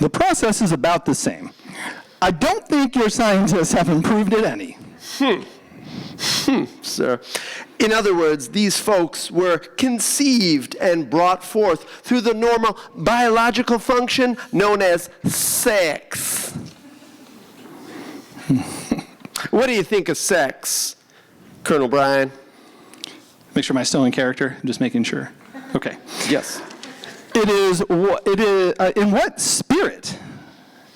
The process is about the same. I don't think your scientists have improved it any. Sir. In other words, these folks were conceived and brought forth through the normal biological function known as sex. What do you think of sex, Colonel Bryan? Make sure am I still in character? I'm just making sure. Okay. Yes. It is in what spirit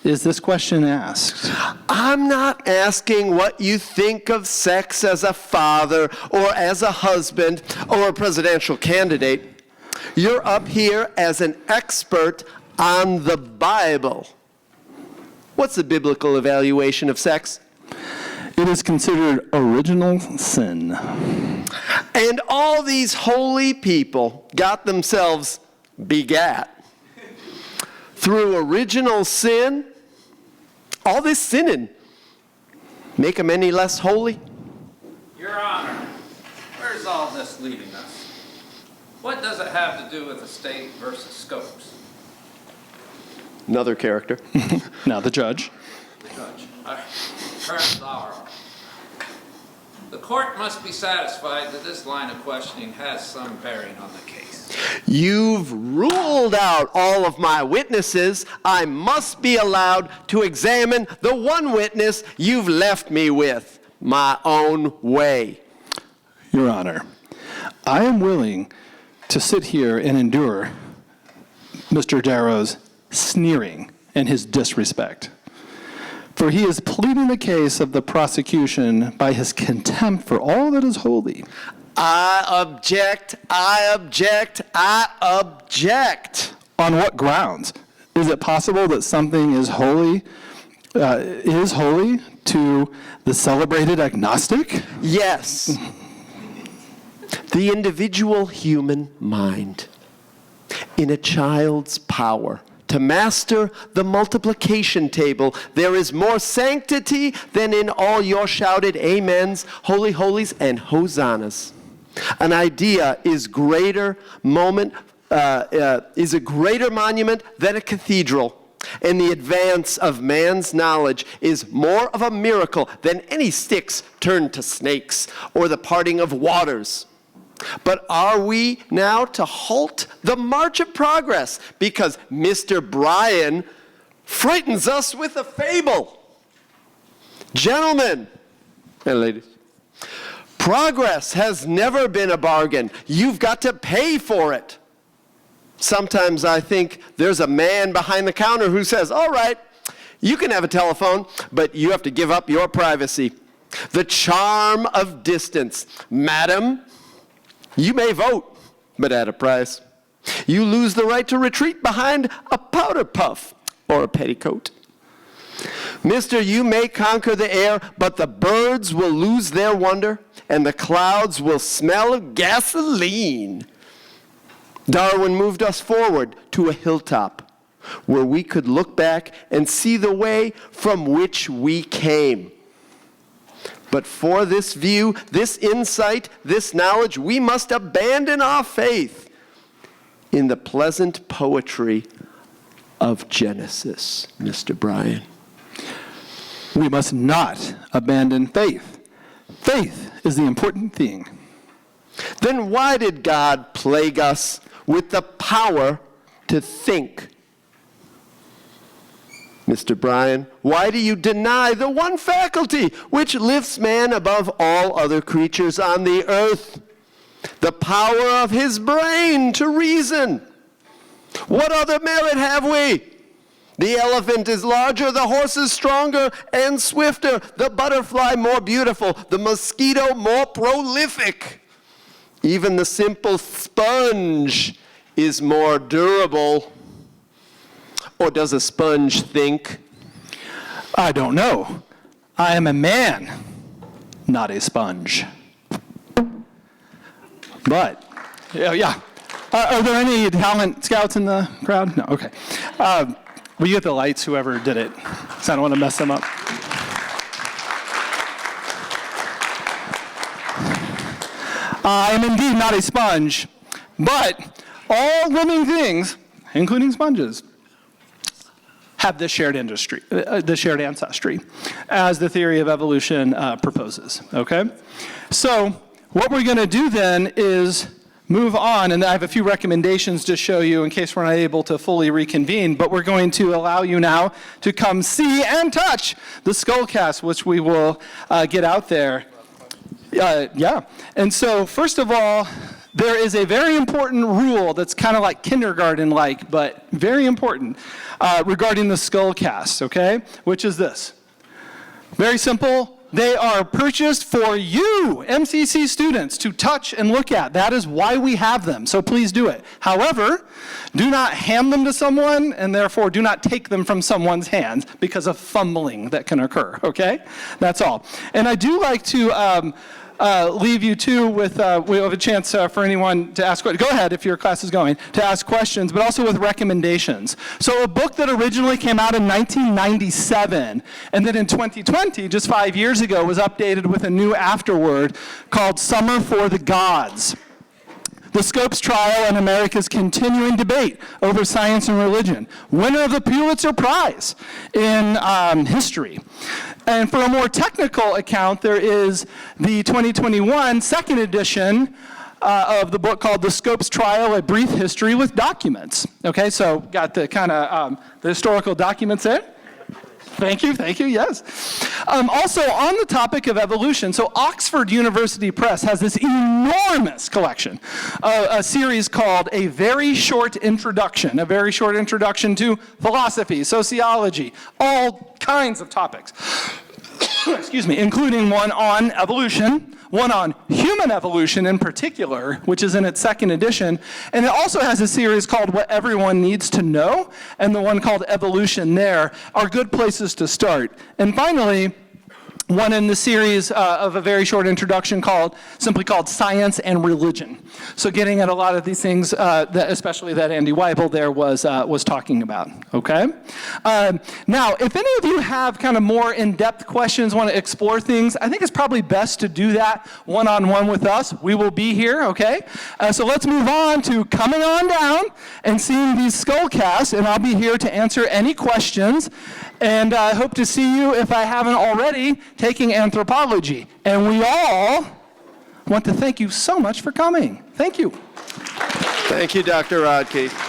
is this question asked? I'm not asking what you think of sex as a father or as a husband or a presidential candidate. You're up here as an expert on the Bible. What's the biblical evaluation of sex? It is considered original sin. And all these holy people got themselves begat through original sin. All this sinning make them any less holy? Your Honor, where's all this leading us? What does it have to do with estate versus scopes? Another character. Now the judge. The judge. First hour. The court must be satisfied that this line of questioning has some bearing on the case. You've ruled out all of my witnesses. I must be allowed to examine the one witness you've left me with, my own way. Your Honor, I am willing to sit here and endure Mr. Darrow's sneering and his disrespect. For he is pleading the case of the prosecution by his contempt for all that is holy. I object, I object, I object. On what grounds? Is it possible that something is holy to the celebrated agnostic? Yes. The individual human mind in a child's power to master the multiplication table. There is more sanctity than in all your shouted amens, holy holies, and hosannas. An idea is greater is a greater monument than a cathedral, and the advance of man's knowledge is more of a miracle than any sticks turned to snakes or the parting of waters. But are we now to halt the march of progress because Mr. Bryan frightens us with a fable? Gentlemen and ladies, progress has never been a bargain. You've got to pay for it. Sometimes I think there's a man behind the counter who says, all right, you can have a telephone, but you have to give up your privacy. The charm of distance. Madam, you may vote, but at a price. You lose the right to retreat behind a powder puff or a petticoat. Mister, you may conquer the air, but the birds will lose their wonder, and the clouds will smell of gasoline. Darwin moved us forward to a hilltop where we could look back and see the way from which we came. But for this view, this insight, this knowledge, we must abandon our faith in the pleasant poetry of Genesis, Mr. Bryan. We must not abandon faith. Faith is the important thing. Then why did God plague us with the power to think? Mr. Bryan, why do you deny the one faculty which lifts man above all other creatures on the earth? The power of his brain to reason. What other merit have we? The elephant is larger, the horse is stronger and swifter, the butterfly more beautiful, the mosquito more prolific. Even the simple sponge is more durable. Or does a sponge think? I don't know. I am a man, not a sponge. But, yeah. Are there any talent scouts in the crowd? No, okay. Will you get the lights, whoever did it? Because I don't want to mess them up. I am indeed not a sponge, but all living things, including sponges, have this shared ancestry, as the theory of evolution proposes, okay? So what we're going to do then is move on, and I have a few recommendations to show you in case we're not able to fully reconvene, but we're going to allow you now to come see and touch the skullcast, which we will get out there. Yeah, and so first of all, there is a very important rule that's kind of like kindergarten-like, but very important regarding the skullcast, okay? Which is this. Very simple. They are purchased for you, MCC students, to touch and look at. That is why we have them, so please do it. However, do not hand them to someone, and therefore do not take them from someone's hands because of fumbling that can occur, okay? That's all. And I do like to leave you too with, we have a chance for anyone to ask questions. Go ahead if your class is going, to ask questions, but also with recommendations. So a book that originally came out in 1997, and then in 2020, just 5 years ago, was updated with a new afterword called Summer for the Gods. The Scopes Trial and America's Continuing Debate Over Science and Religion. Winner of the Pulitzer Prize in history. And for a more technical account, there is the 2021 second edition of the book called The Scopes Trial, A Brief History with Documents. Okay, so got the kind of the historical documents there. Thank you, yes. Also, on the topic of evolution, so Oxford University Press has this enormous collection, a series called A Very Short Introduction, to philosophy, sociology, all kinds of topics, excuse me, including one on evolution, one on human evolution in particular, which is in its second edition, and it also has a series called What Everyone Needs to Know, and the one called Evolution there are good places to start. And finally, one in the series of a very short introduction simply called Science and Religion. So getting at a lot of these things, especially that Andy Wible there was talking about, okay? Now, if any of you have kind of more in-depth questions, want to explore things, I think it's probably best to do that one-on-one with us. We will be here, okay? So let's move on to coming on down and seeing these skullcasts, and I'll be here to answer any questions. And I hope to see you, if I haven't already, taking anthropology. And we all I want to thank you so much for coming. Thank you. Thank you, Dr. Rodkey.